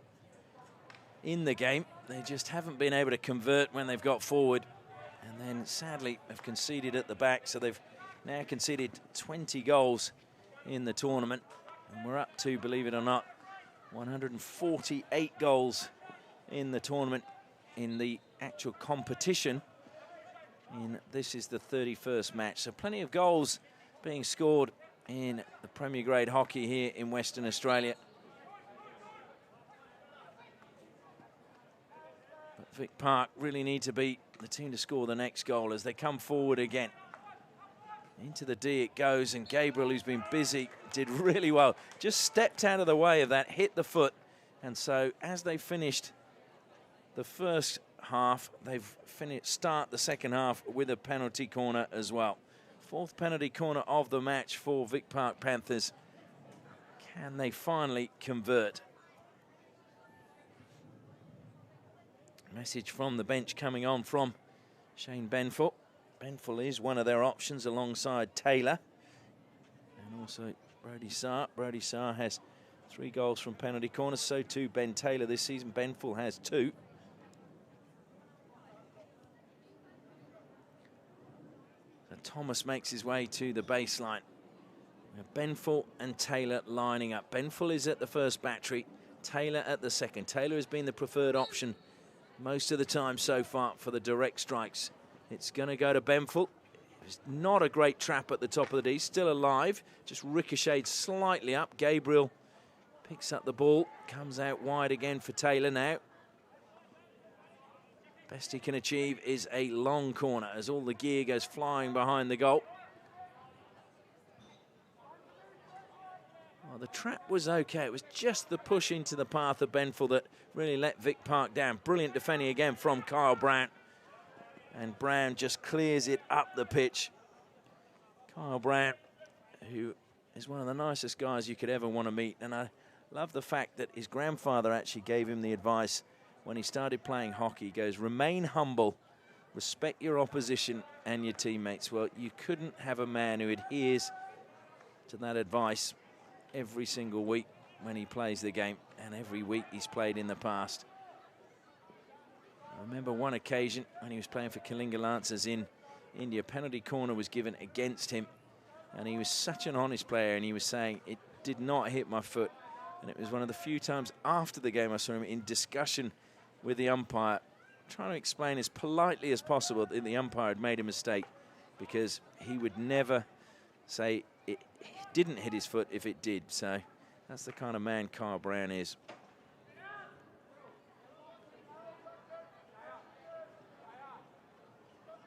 in the game. They just haven't been able to convert when they've got forward, and then sadly have conceded at the back. So they've now conceded 20 goals in the tournament, and we're up to, believe it or not, 148 goals in the tournament in the actual competition. This is the 31st match, so plenty of goals being scored in the Premier Grade hockey here in Western Australia. But Vic Park really need to be the team to score the next goal as they come forward again. Into the D it goes, and Gabriel, who's been busy, did really well. Just stepped out of the way of that, hit the foot, and so as they finished the first half, they've start the second half with a penalty corner as well. Fourth penalty corner of the match for Vic Park Panthers. Can they finally convert? Message from the bench coming on from Shane Benful. Benful is one of their options alongside Taylor and also Brody Saar. Brody Saar has 3 goals from penalty corners, so too Ben Taylor this season. Benful has 2. Thomas makes his way to the baseline. Benful and Taylor lining up. Benful is at the first battery, Taylor at the second. Taylor has been the preferred option most of the time so far for the direct strikes. It's going to go to Benful. It's not a great trap at the top of the D, still alive, just ricocheted slightly up. Gabriel picks up the ball, comes out wide again for Taylor now. Best he can achieve is a long corner as all the gear goes flying behind the goal. Well, the trap was okay. It was just the push into the path of Benful that really let Vic Park down. Brilliant defending again from Kyle Brown. And Brown just clears it up the pitch. Kyle Brown, who is one of the nicest guys you could ever want to meet. And I love the fact that his grandfather actually gave him the advice when he started playing hockey. He goes, remain humble, respect your opposition and your teammates. Well, you couldn't have a man who adheres to that advice every single week when he plays the game, and every week he's played in the past. I remember one occasion when he was playing for Kalinga Lancers in India, penalty corner was given against him, and he was such an honest player, and he was saying, it did not hit my foot. And it was one of the few times after the game I saw him in discussion with the umpire, trying to explain as politely as possible that the umpire had made a mistake, because he would never say it didn't hit his foot if it did. So that's the kind of man Kyle Brown is.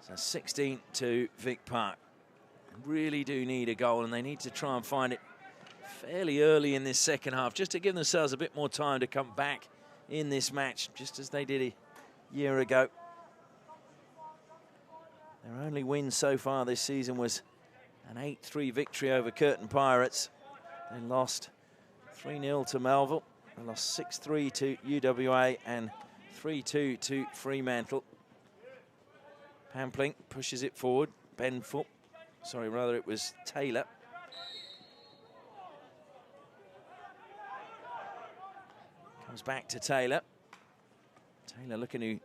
So 16 to Vic Park. Really do need a goal, and they need to try and find it fairly early in this second half, just to give themselves a bit more time to come back in this match, just as they did a year ago. Their only win so far this season was an 8-3 victory over Curtin Pirates. They lost 3-0 to Melville. They lost 6-3 to UWA and 3-2 to Fremantle. Pampling pushes it forward. Benful, sorry, rather it was Taylor. Comes back to Taylor. Taylor looking to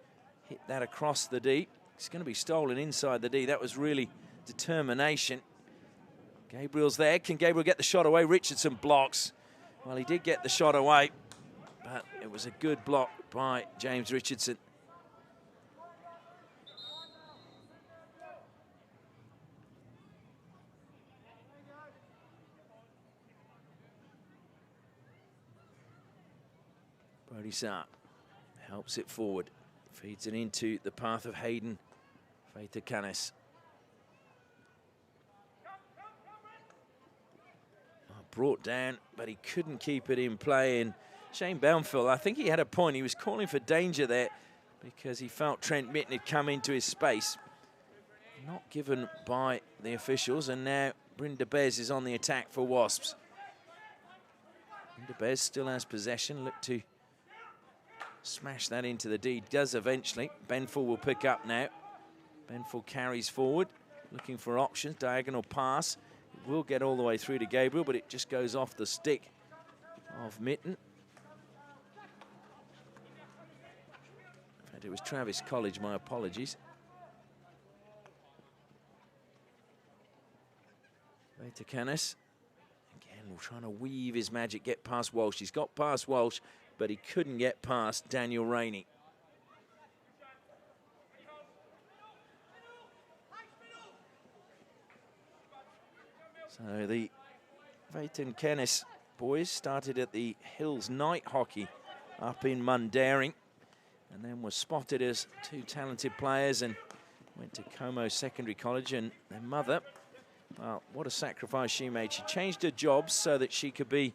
hit that across the D. It's going to be stolen inside the D. That was really determination. Gabriel's there. Can Gabriel get the shot away? Richardson blocks. Well, he did get the shot away, but it was a good block by James Richardson. Brody Saar Helps it forward. Feeds it into the path of Hayden. Canis. Brought down, but he couldn't keep it in play. And Shane Belfield, I think he had a point. He was calling for danger there because he felt Trent Mitten had come into his space. Not given by the officials, and now Brynda Bez is on the attack for Wasps. Brynda Bez still has possession, look to smash that into the D, does eventually. Benful will pick up now. Benful carries forward, looking for options, diagonal pass. It will get all the way through to Gabriel, but it just goes off the stick of Mitten. In fact, it was Travis College, my apologies. Canis. Again, we're trying to weave his magic, get past Walsh. He's got past Walsh, but he couldn't get past Daniel Rainey. So the Veyton Kennis boys started at the Hills Night Hockey up in Mundaring, and then were spotted as two talented players and went to Como Secondary College. And their mother, well, what a sacrifice she made. She changed her jobs so that she could be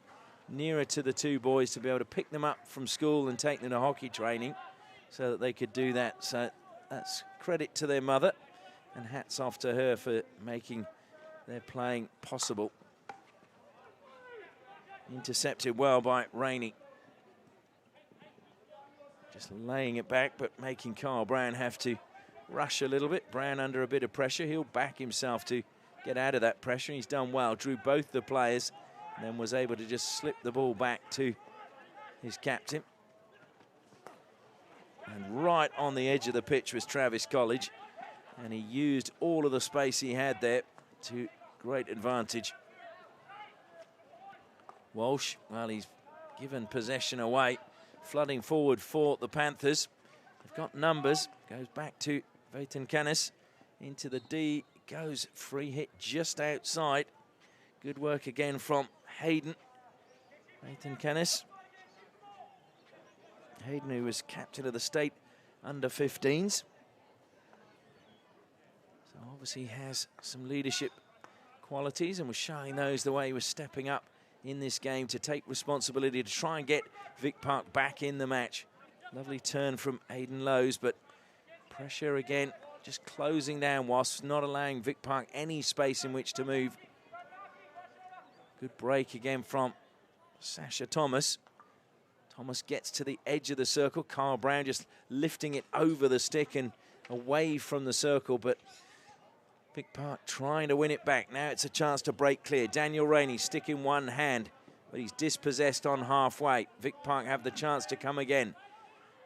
nearer to the two boys, to be able to pick them up from school and take them to hockey training so that they could do that. So that's credit to their mother, and hats off to her for making their playing possible. Intercepted well by Rainey. Just laying it back, but making Carl Brown have to rush a little bit. Brown under a bit of pressure. He'll back himself to get out of that pressure. He's done well, drew both the players, and then was able to just slip the ball back to his captain. And right on the edge of the pitch was Travis College, and he used all of the space he had there to great advantage. Walsh, well, he's given possession away, flooding forward for the Panthers. They've got numbers, goes back to Veyton Canis, into the D, goes free hit just outside. Good work again from Hayden. Veyton Canis. Hayden, who was captain of the state under-15s. So obviously has some leadership qualities and was showing those the way he was stepping up in this game to take responsibility to try and get Vic Park back in the match. Lovely turn from Aidan Lowe's, but pressure again, just closing down Wasps, not allowing Vic Park any space in which to move. Good break again from Sasha Thomas. Thomas gets to the edge of the circle. Carl Brown just lifting it over the stick and away from the circle, but Vic Park trying to win it back. Now it's a chance to break clear. Daniel Rainey stick in one hand, but he's dispossessed on halfway. Vic Park have the chance to come again.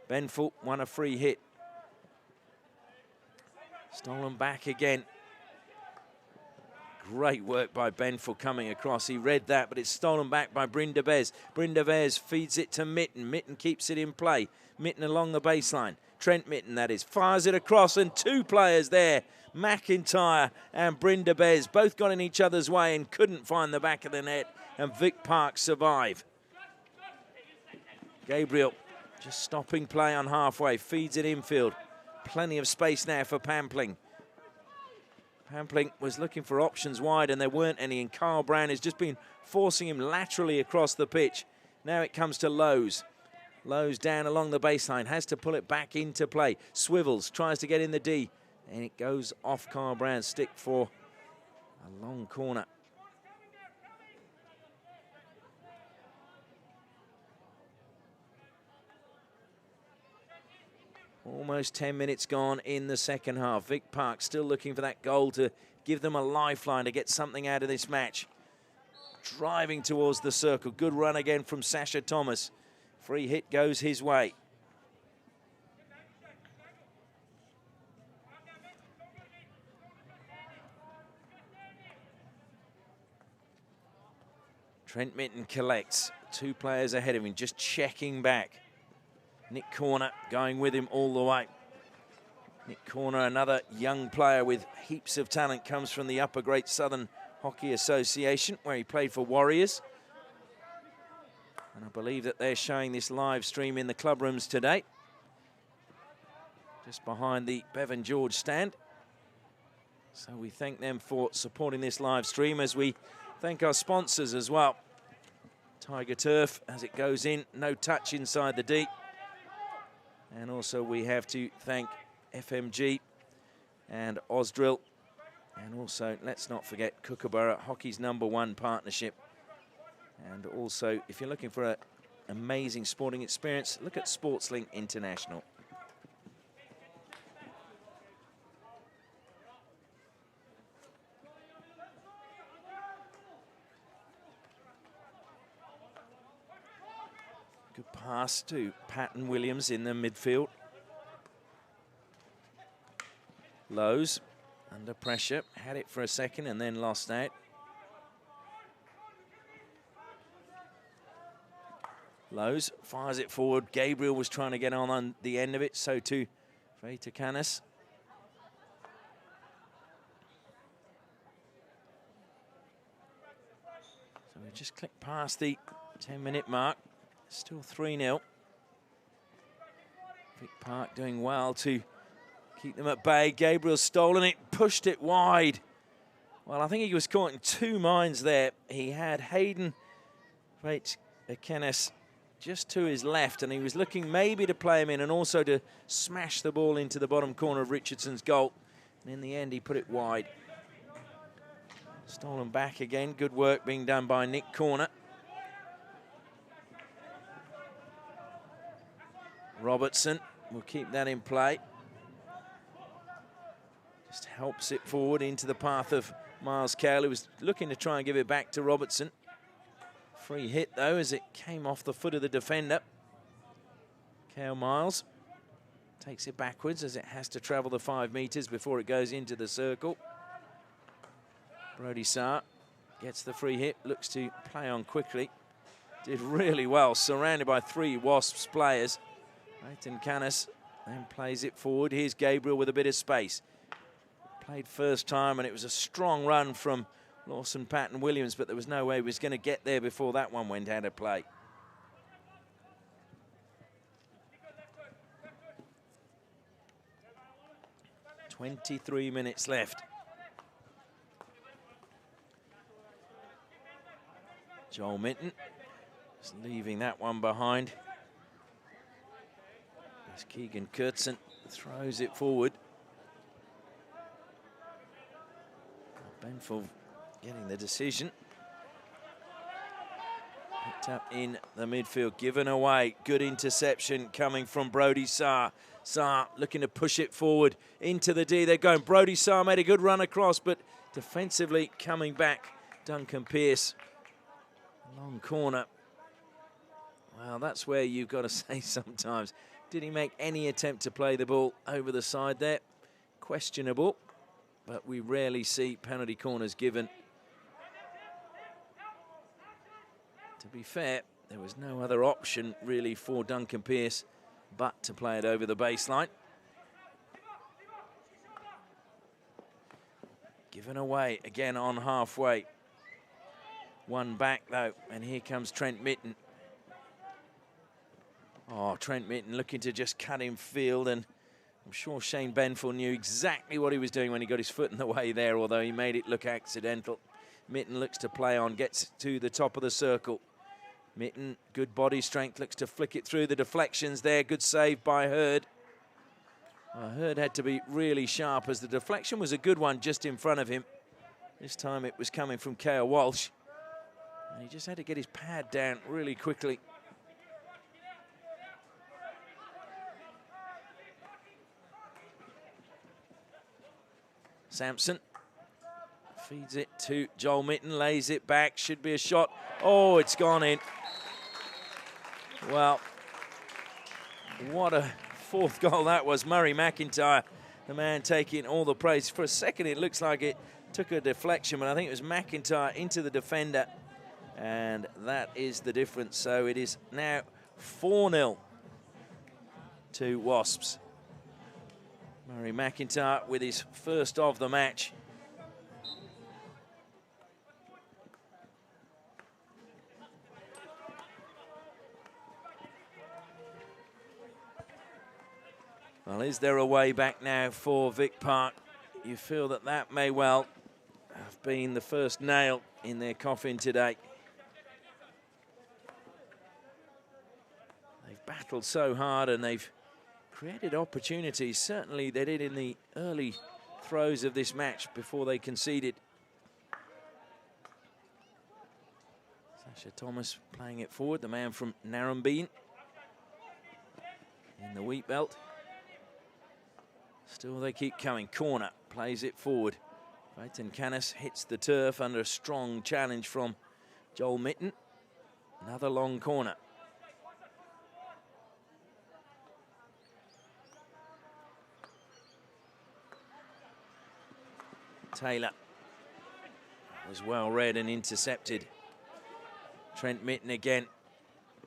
Benful won a free hit. Stolen back again. Great work by Benful coming across. He read that, but it's stolen back by Brynda Bez. Brynda Bez feeds it to Mitten. Mitten keeps it in play. Mitten along the baseline. Trent Mitten, that is, fires it across, and two players there. McIntyre and Brynda Bez both got in each other's way and couldn't find the back of the net, and Vic Park survive. Gabriel just stopping play on halfway, feeds it infield. Plenty of space now for Pampling. Pampling was looking for options wide and there weren't any, and Carl Brown has just been forcing him laterally across the pitch. Now it comes to Lowe's. Lowe's down along the baseline, has to pull it back into play. Swivels, tries to get in the D, and it goes off Carl Brown's stick for a long corner. Almost 10 minutes gone in the second half. Vic Park still looking for that goal to give them a lifeline to get something out of this match. Driving towards the circle. Good run again from Sasha Thomas. Free hit goes his way. Trent Mitten collects. Two players ahead of him, just checking back. Nick Corner going with him all the way. Nick Corner, another young player with heaps of talent, comes from the Upper Great Southern Hockey Association, where he played for Warriors. And I believe that they're showing this live stream in the club rooms today. just behind the Bevan George stand. So we thank them for supporting this live stream, as we thank our sponsors as well. Tiger Turf, as it goes in, no touch inside the D. And also we have to thank FMG and Ausdrill. And also, let's not forget Kookaburra, hockey's #1 partnership. And also, if you're looking for an amazing sporting experience, look at SportsLink International. Good pass to Patton Williams in the midfield. Lowe's under pressure, had it for a second and then lost out. Lowe's fires it forward. Gabriel was trying to get on the end of it, so too Veitacanis. So we just clicked past the 10-minute mark. Still 3-0. Vic Park doing well to keep them at bay. Gabriel's stolen it, pushed it wide. Well, I think he was caught in two minds there. He had Hayden Veitacanis just to his left, and he was looking maybe to play him in and also to smash the ball into the bottom corner of Richardson's goal. And in the end, he put it wide. Stolen back again. Good work being done by Nick Corner. Robertson will keep that in play. Just helps it forward into the path of Miles Cale, who was looking to try and give it back to Robertson. Free hit, though, as it came off the foot of the defender. Cale Miles takes it backwards as it has to travel the 5 metres before it goes into the circle. Brodie Sarr gets the free hit, looks to play on quickly. Did really well, surrounded by 3 Wasps players. Veitacanis then plays it forward. Here's Gabriel with a bit of space. Played first time, and it was a strong run from Lawson Patton Williams, but there was no way he was going to get there before that one went out of play. "23 minutes left. Joel Minton is leaving that one behind. As Keegan Kurtzen throws it forward. Benford getting the decision. Picked up in the midfield, given away. Good interception coming from Brodie Sarr. Sarr looking to push it forward into the D. They're going. Brodie Sarr made a good run across, but defensively coming back, Duncan Pearce. Long corner. Well, that's where you've got to say sometimes. Did he make any attempt to play the ball over the side there? Questionable. But we rarely see penalty corners given. To be fair, there was no other option really for Duncan Pearce but to play it over the baseline. Given away again on halfway. One back though, and here comes Trent Mitten. Oh, Trent Mitten looking to just cut in field, and I'm sure Shane Benford knew exactly what he was doing when he got his foot in the way there, although he made it look accidental. Mitten looks to play on, gets to the top of the circle. Mitten, good body strength, looks to flick it through the deflections there. Good save by Hurd. Hurd had to be really sharp, as the deflection was a good one just in front of him. This time it was coming from Kale Walsh. And he just had to get his pad down really quickly. Sampson feeds it to Joel Mitten, lays it back, should be a shot. Oh, it's gone in. Well, what a fourth goal that was. Murray McIntyre, the man taking all the praise. For a second, it looks like it took a deflection, but I think it was McIntyre into the defender, and that is the difference. So it is now 4-0 to Wasps. Murray McIntyre with his first of the match. Well, is there a way back now for Vic Park? You feel that that may well have been the first nail in their coffin today. They've battled so hard and they've created opportunities. Certainly they did in the early throes of this match before they conceded. Sasha Thomas playing it forward, the man from Narrabeen in the wheat belt. Still they keep coming. Corner, plays it forward. Clayton Canis hits the turf under a strong challenge from Joel Mitten. Another long corner. Taylor was well read and intercepted. Trent Mitten again,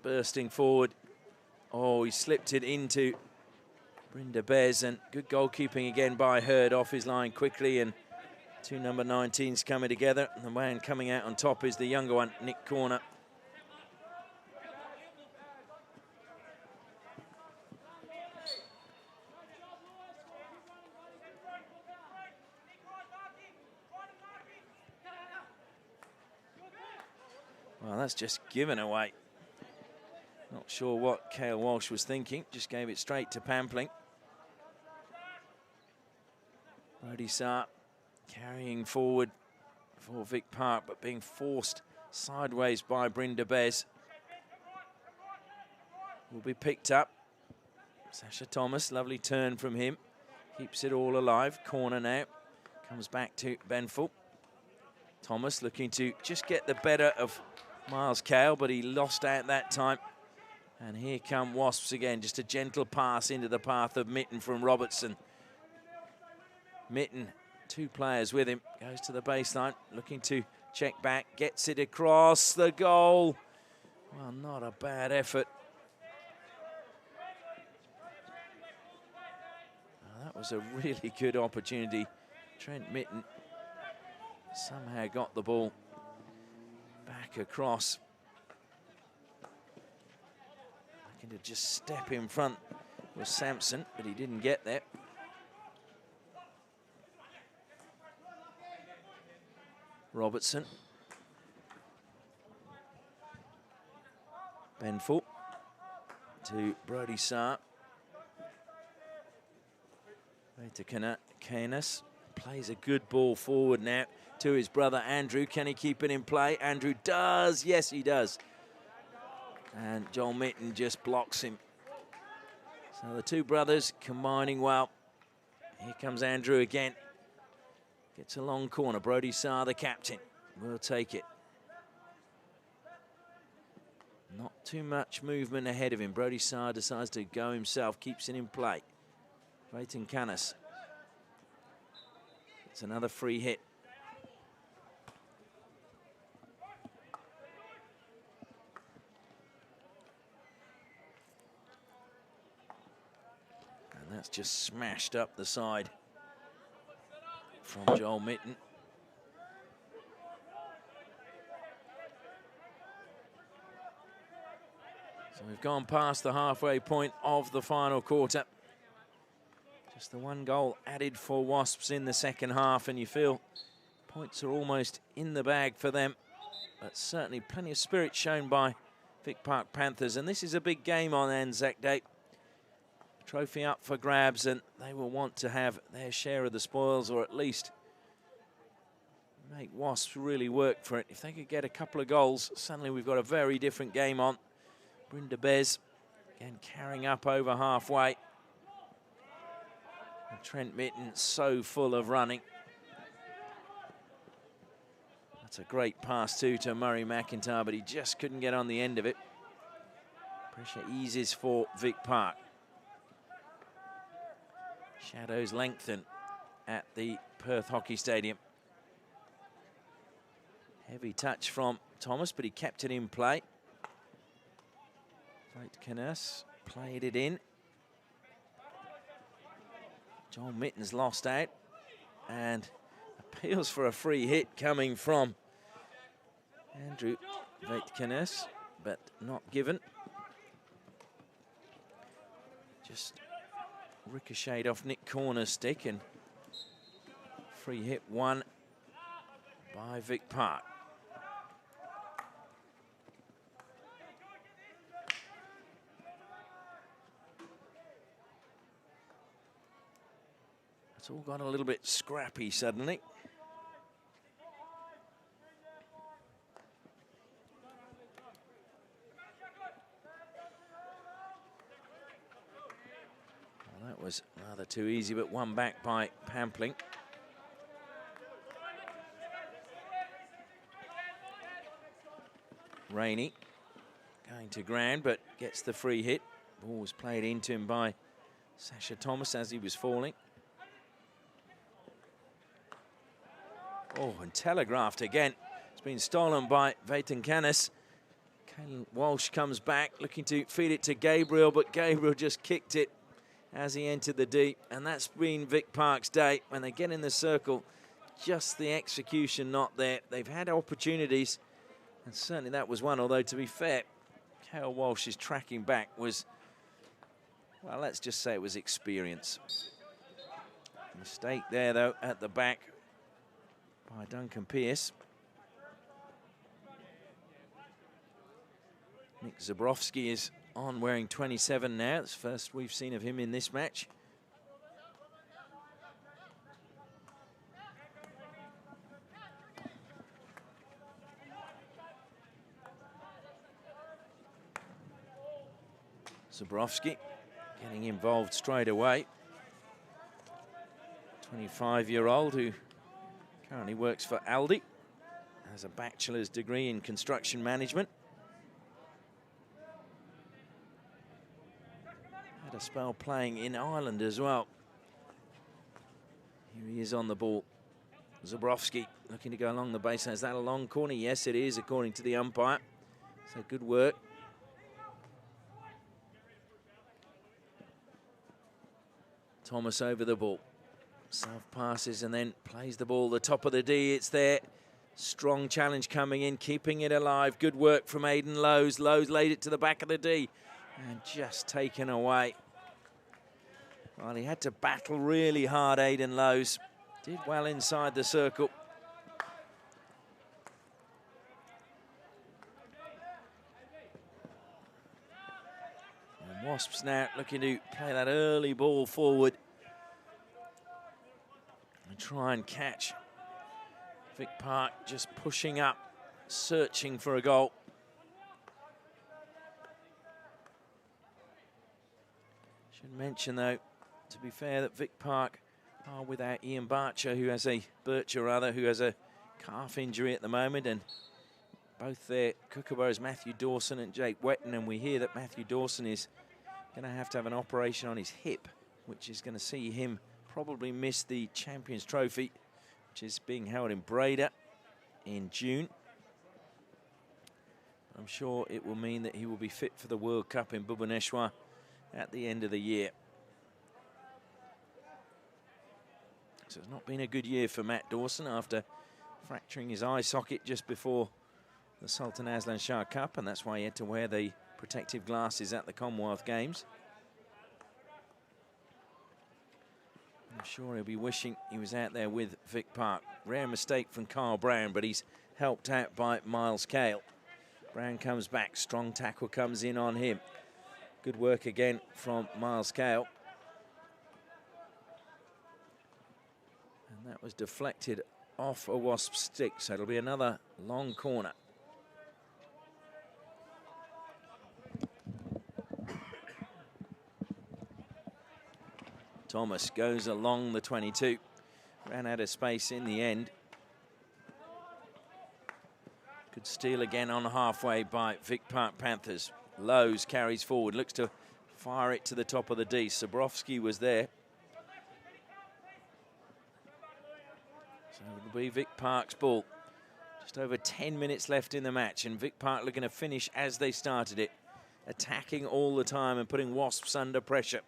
bursting forward. Oh, he slipped it into Brynda Bez, and good goalkeeping again by Hurd off his line quickly, and two number 19s coming together. And the man coming out on top is the younger one, Nick Corner. Well, that's just given away. Not sure what Cale Walsh was thinking. Just gave it straight to Pampling. Brody Saar carrying forward for Vic Park, but being forced sideways by Brynda Bez. Will be picked up. Sasha Thomas, lovely turn from him. Keeps it all alive. Corner now. Comes back to Benful. Thomas looking to just get the better of Miles Cale, but he lost out that time. And here come Wasps again. Just a gentle pass into the path of Mitten from Robertson. Mitten, two players with him, goes to the baseline, looking to check back, gets it across the goal. Well, not a bad effort. Well, that was a really good opportunity. Trent Mitten somehow got the ball back across. Looking to just step in front was Sampson, but he didn't get there. Robertson. Benful to Brody Saar. To Canis. Plays a good ball forward now to his brother Andrew. Can he keep it in play? Andrew does. Yes, he does. And Joel Mitten just blocks him. So the two brothers combining well. Here comes Andrew again. Gets a long corner. Brody Saar, the captain, will take it. Not too much movement ahead of him. Brody Saar decides to go himself, keeps it in play. Clayton Canis. It's another free hit. And that's just smashed up the side from Joel Mitten. So we've gone past the halfway point of the final quarter. Just the one goal added for Wasps in the second half, and you feel points are almost in the bag for them. But certainly plenty of spirit shown by Vic Park Panthers, and this is a big game on Anzac Day. Trophy up for grabs, and they will want to have their share of the spoils, or at least make Wasps really work for it. If they could get a couple of goals, suddenly we've got a very different game on. Brynda Bez, again carrying up over halfway. And Trent Mitten so full of running. That's a great pass too to Murray McIntyre, but he just couldn't get on the end of it. Pressure eases for Vic Park. Shadows lengthen at the Perth Hockey Stadium. Heavy touch from Thomas, but he kept it in play. Right, Canis played it in. Joel Mitten's lost out and appeals for a free hit coming from Andrew Vaitkanes, but not given. Just ricocheted off Nick Corner's stick, and free hit won by Vic Park. It's all got a little bit scrappy suddenly. Well, that was rather too easy, but one back by Pampling. Rainey going to ground, but gets the free hit. Ball was played into him by Sasha Thomas as he was falling. Oh, and telegraphed again. It's been stolen by Vaten Canis. Caelan Walsh comes back, looking to feed it to Gabriel, but Gabriel just kicked it as he entered the deep. And that's been Vic Park's day. When they get in the circle, just the execution not there. They've had opportunities, and certainly that was one. Although, to be fair, Caelan Walsh's tracking back was, well, let's just say it was experience. Mistake there, though, at the back by Duncan Pearce. Nick Zabrowski is on, wearing 27 now. It's the first we've seen of him in this match. Zabrowski getting involved straight away. 25-year-old who currently works for Aldi, has a bachelor's degree in construction management. Had a spell playing in Ireland as well. Here he is on the ball. Zabrowski looking to go along the baseline. Is that a long corner? Yes, it is, according to the umpire. So good work. Thomas over the ball. South passes and then plays the ball, the top of the D, it's there. Strong challenge coming in, keeping it alive. Good work from Aidan Lowes. Lowes laid it to the back of the D and just taken away. Well, he had to battle really hard, Aidan Lowes. Did well inside the circle. And Wasps now looking to play that early ball forward and try and catch Vic Park, just pushing up, searching for a goal. Should mention, though, to be fair, that Vic Park are without Ian Barcher, who has a calf injury at the moment, and both their kookaburras, Matthew Dawson and Jake Wetton, and we hear that Matthew Dawson is going to have an operation on his hip, which is going to see him probably miss the Champions Trophy, which is being held in Breda in June. I'm sure it will mean that he will be fit for the World Cup in Bhubaneswar at the end of the year. So it's not been a good year for Matt Dawson after fracturing his eye socket just before the Sultan Aslan Shah Cup, and that's why he had to wear the protective glasses at the Commonwealth Games. I'm sure he'll be wishing he was out there with Vic Park. Rare mistake from Carl Brown, but he's helped out by Miles Cale. Brown comes back, strong tackle comes in on him. Good work again from Miles Cale. And that was deflected off a Wasp stick, so it'll be another long corner. Thomas goes along the 22. Ran out of space in the end. Good steal again on halfway by Vic Park Panthers. Lowes carries forward, looks to fire it to the top of the D. Zabrowski was there. So it'll be Vic Park's ball. Just over 10 minutes left in the match, and Vic Park looking to finish as they started it. Attacking all the time and putting Wasps under pressure.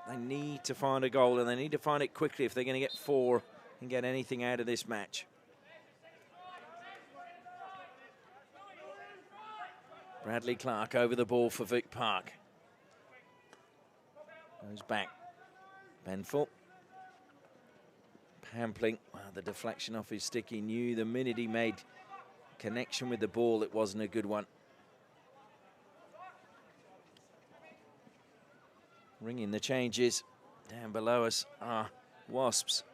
They need to find a goal, and they need to find it quickly if they're going to get 4 and get anything out of this match. Bradley Clark over the ball for Vic Park. Goes back. Benful. Pampling, well, the deflection off his stick, he knew the minute he made connection with the ball, it wasn't a good one. Ringing the changes. Down below us are Wasps.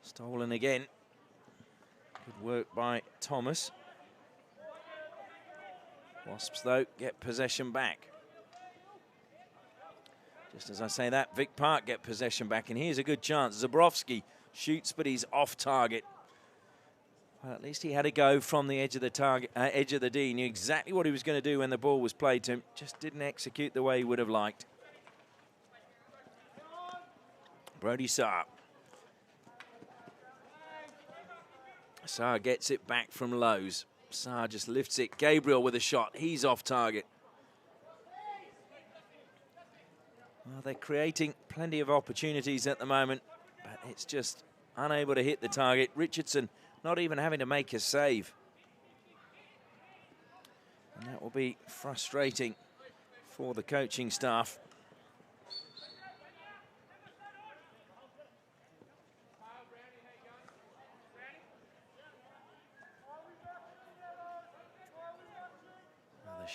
Stolen again. Good work by Thomas. Wasps, though, get possession back. Just as I say that, Vic Park get possession back, and here's a good chance. Zabrowski shoots, but he's off target. Well, at least he had a go from the edge of the target, edge of the D. He knew exactly what he was going to do when the ball was played to him. Just didn't execute the way he would have liked. Brody Saar. Saar gets it back from Lowe's. Saar just lifts it. Gabriel with a shot. He's off target. Well, they're creating plenty of opportunities at the moment, but it's just unable to hit the target. Richardson not even having to make a save. And that will be frustrating for the coaching staff.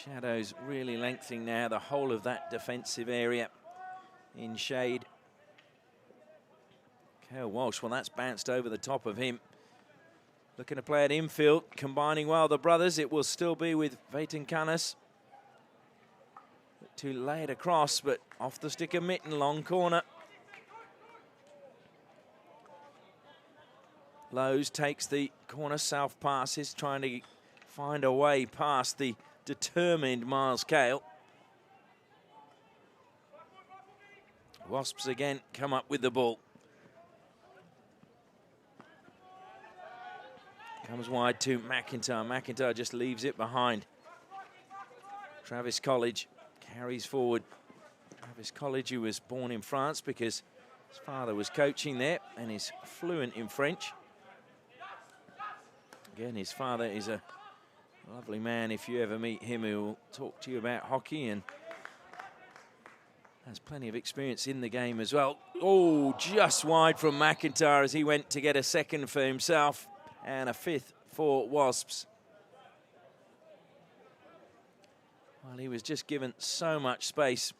Shadows really lengthening now, the whole of that defensive area in shade. Kale Walsh, well, that's bounced over the top of him. Looking to play at infield, combining well the brothers. It will still be with Vayton Canis to lay it across, but off the stick of Mitten, long corner. Lowe's takes the corner south passes, trying to find a way past the determined Miles Kale. Wasps again come up with the ball. Comes wide to McIntyre. McIntyre just leaves it behind. Travis College carries forward. Travis College, who was born in France because his father was coaching there and is fluent in French. Again, his father is a lovely man. If you ever meet him, he will talk to you about hockey and has plenty of experience in the game as well. Oh, just wide from McIntyre as he went to get a second for himself and a fifth for Wasps. Well, he was just given so much space.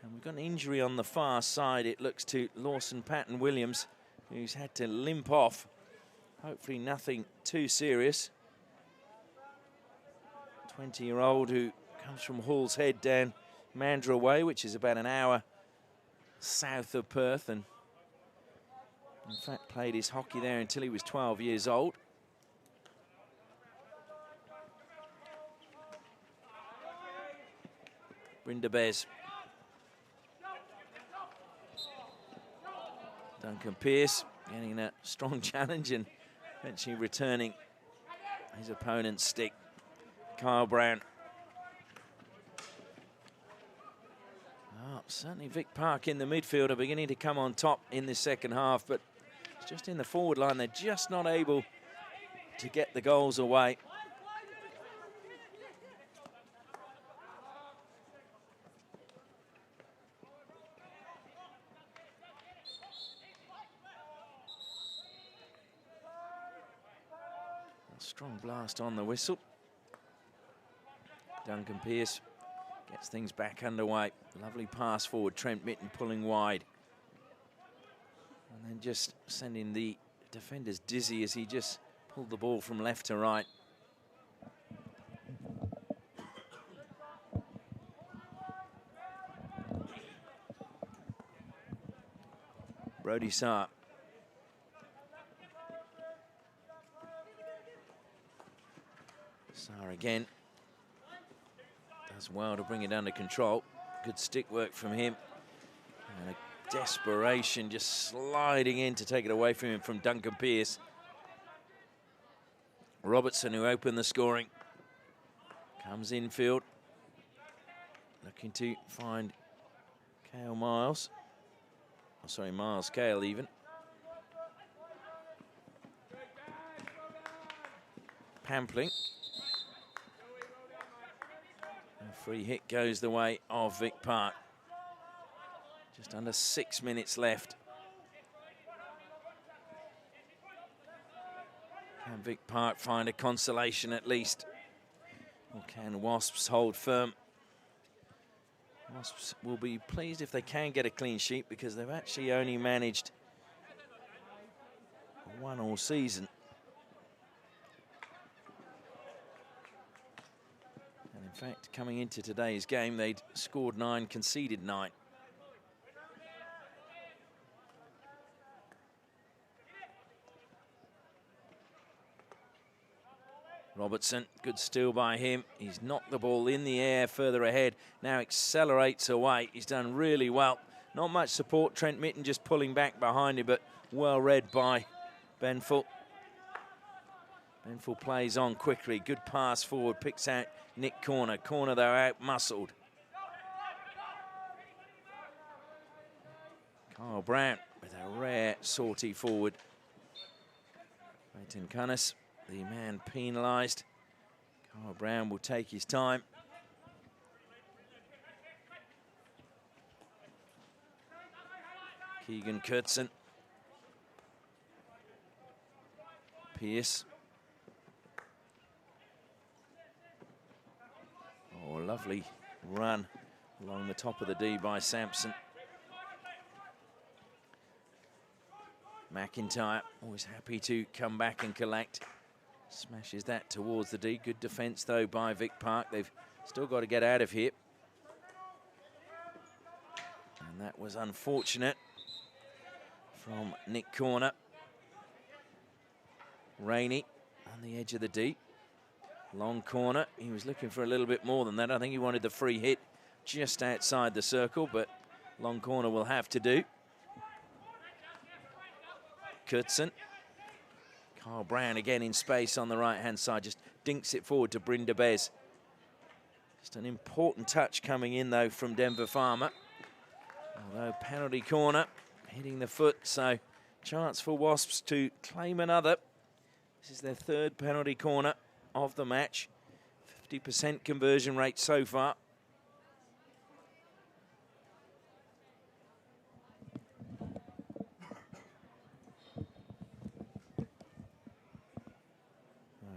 And we've got an injury on the far side, it looks, to Lawson Patton Williams, who's had to limp off. Hopefully nothing too serious. 20-year-old who comes from Hall's Head down Mandurah Way, which is about an hour south of Perth, and in fact played his hockey there until he was 12 years old. Brynda Bez. Duncan Pearce getting a strong challenge and eventually returning his opponent's stick. Kyle Brown. Oh, certainly Vic Park in the midfield are beginning to come on top in the second half, but it's just in the forward line, they're just not able to get the goals away. A strong blast on the whistle. Duncan Pearce gets things back underway. Lovely pass forward, Trent Mitten pulling wide. And then just sending the defenders dizzy as he just pulled the ball from left to right. Brody Saar. Saar again. Does well to bring it under control. Good stick work from him. And a desperation just sliding in to take it away from him from Duncan Pearce. Robertson, who opened the scoring, comes infield. Looking to find Kale Miles. Oh, sorry, Miles Kale even. Pampling. A free hit goes the way of Vic Park. Just under 6 minutes left. Can Vic Park find a consolation at least? Or can Wasps hold firm? Wasps will be pleased if they can get a clean sheet, because they've actually only managed one all season. And in fact, coming into today's game, they'd scored 9, conceded 9. Robertson, good steal by him. He's knocked the ball in the air further ahead. Now accelerates away. He's done really well. Not much support. Trent Mitten just pulling back behind him, but well read by Benfull. Benfull plays on quickly. Good pass forward. Picks out Nick Corner. Corner, though, out-muscled. Kyle Brown with a rare sortie forward. Leighton Cunnis, the man penalised. Kyle Brown will take his time. Keegan Kurtzen. Pearce. Oh, lovely run along the top of the D by Sampson. McIntyre, always happy to come back and collect. Smashes that towards the D. Good defence, though, by Vic Park. They've still got to get out of here. And that was unfortunate from Nick Corner. Rainey on the edge of the D. Long corner. He was looking for a little bit more than that. I think he wanted the free hit just outside the circle, but long corner will have to do. Kurtzen. Kyle Brown again in space on the right-hand side, just dinks it forward to Brynda Bez. Just an important touch coming in, though, from Denver Farmer. Although penalty corner, hitting the foot, so chance for Wasps to claim another. This is their third penalty corner of the match. 50% conversion rate so far.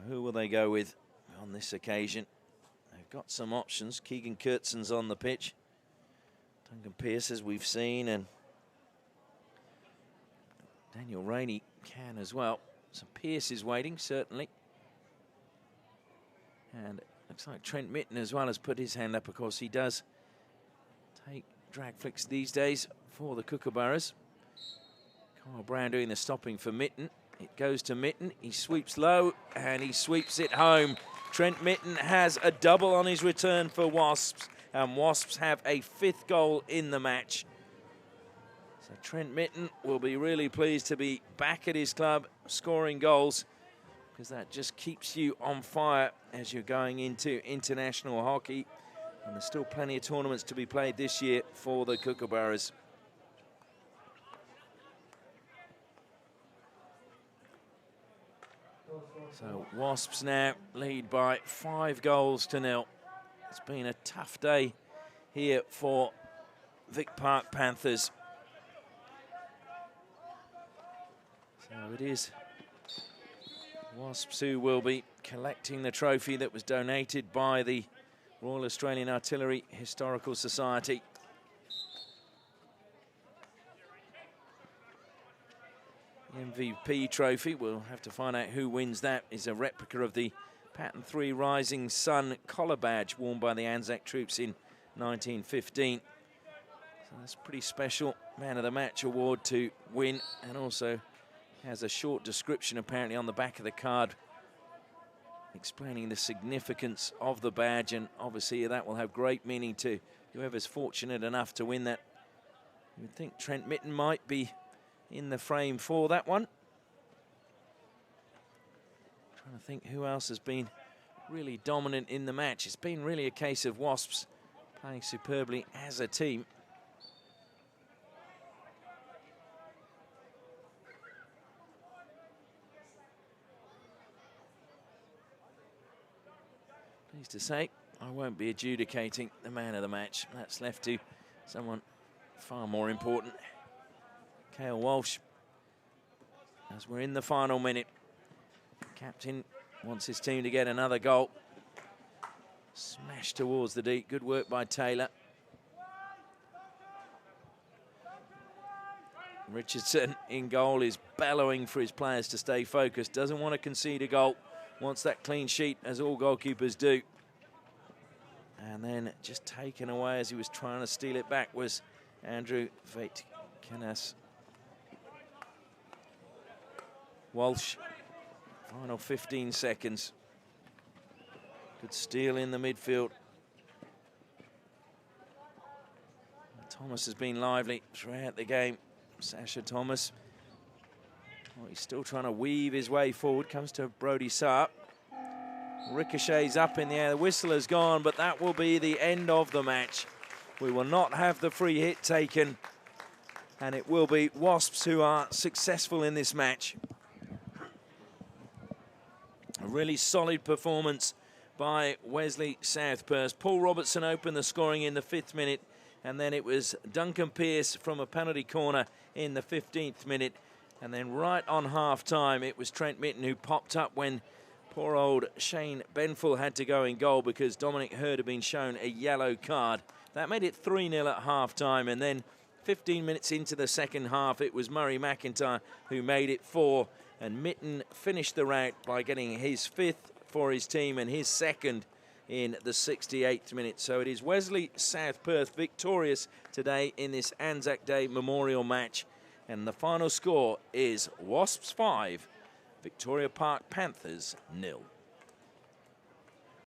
Who will they go with on this occasion? They've got some options. Keegan Kurtzen's on the pitch. Duncan Pearce, as we've seen, and Daniel Rainey can as well. So Pearce is waiting, certainly. And it looks like Trent Mitten as well has put his hand up. Of course, he does take drag flicks these days for the Kookaburras. Kyle Brown doing the stopping for Mitten. It goes to Mitten. He sweeps low and he sweeps it home. Trent Mitten has a double on his return for Wasps, and Wasps have a 5th goal in the match. So Trent Mitten will be really pleased to be back at his club scoring goals, because that just keeps you on fire as you're going into international hockey. And there's still plenty of tournaments to be played this year for the Kookaburras. So Wasps now lead by 5 goals to 0. It's been a tough day here for Vic Park Panthers. So it is Wasps who will be collecting the trophy that was donated by the Royal Australian Artillery Historical Society. The MVP trophy, we'll have to find out who wins that, is a replica of the Pattern 3 Rising Sun collar badge worn by the Anzac troops in 1915. So that's a pretty special Man of the Match award to win, and also has a short description apparently on the back of the card explaining the significance of the badge, and obviously that will have great meaning to whoever's fortunate enough to win that. You would think Trent Mitten might be in the frame for that one. Trying to think who else has been really dominant in the match. It's been really a case of Wasps playing superbly as a team. Pleased to say, I won't be adjudicating the man of the match. That's left to someone far more important. Cale Walsh, as we're in the final minute. Captain wants his team to get another goal. Smash towards the deep. Good work by Taylor. Richardson in goal is bellowing for his players to stay focused. Doesn't want to concede a goal. Wants that clean sheet, as all goalkeepers do. And then just taken away as he was trying to steal it back was Andrew Vaitkanas. Walsh, final 15 seconds. Good steal in the midfield. Thomas has been lively throughout the game. Sasha Thomas. Oh, he's still trying to weave his way forward. Comes to Brody Saar. Ricochets up in the air. The whistle has gone, but that will be the end of the match. We will not have the free hit taken, and it will be Wasps who are successful in this match. A really solid performance by Wesley South Perth. Paul Robertson opened the scoring in the 5th minute, and then it was Duncan Pearce from a penalty corner in the 15th minute. And then right on half-time, it was Trent Mitten who popped up when poor old Shane Benfull had to go in goal because Dominic Hurd had been shown a yellow card. That made it 3-0 at half-time, and then 15 minutes into the second half, it was Murray McIntyre who made it 4, and Mitten finished the rout by getting his 5th for his team and his 2nd in the 68th minute. So it is Wesley South Perth victorious today in this Anzac Day memorial match. And the final score is Wasps 5, Victoria Park Panthers 0.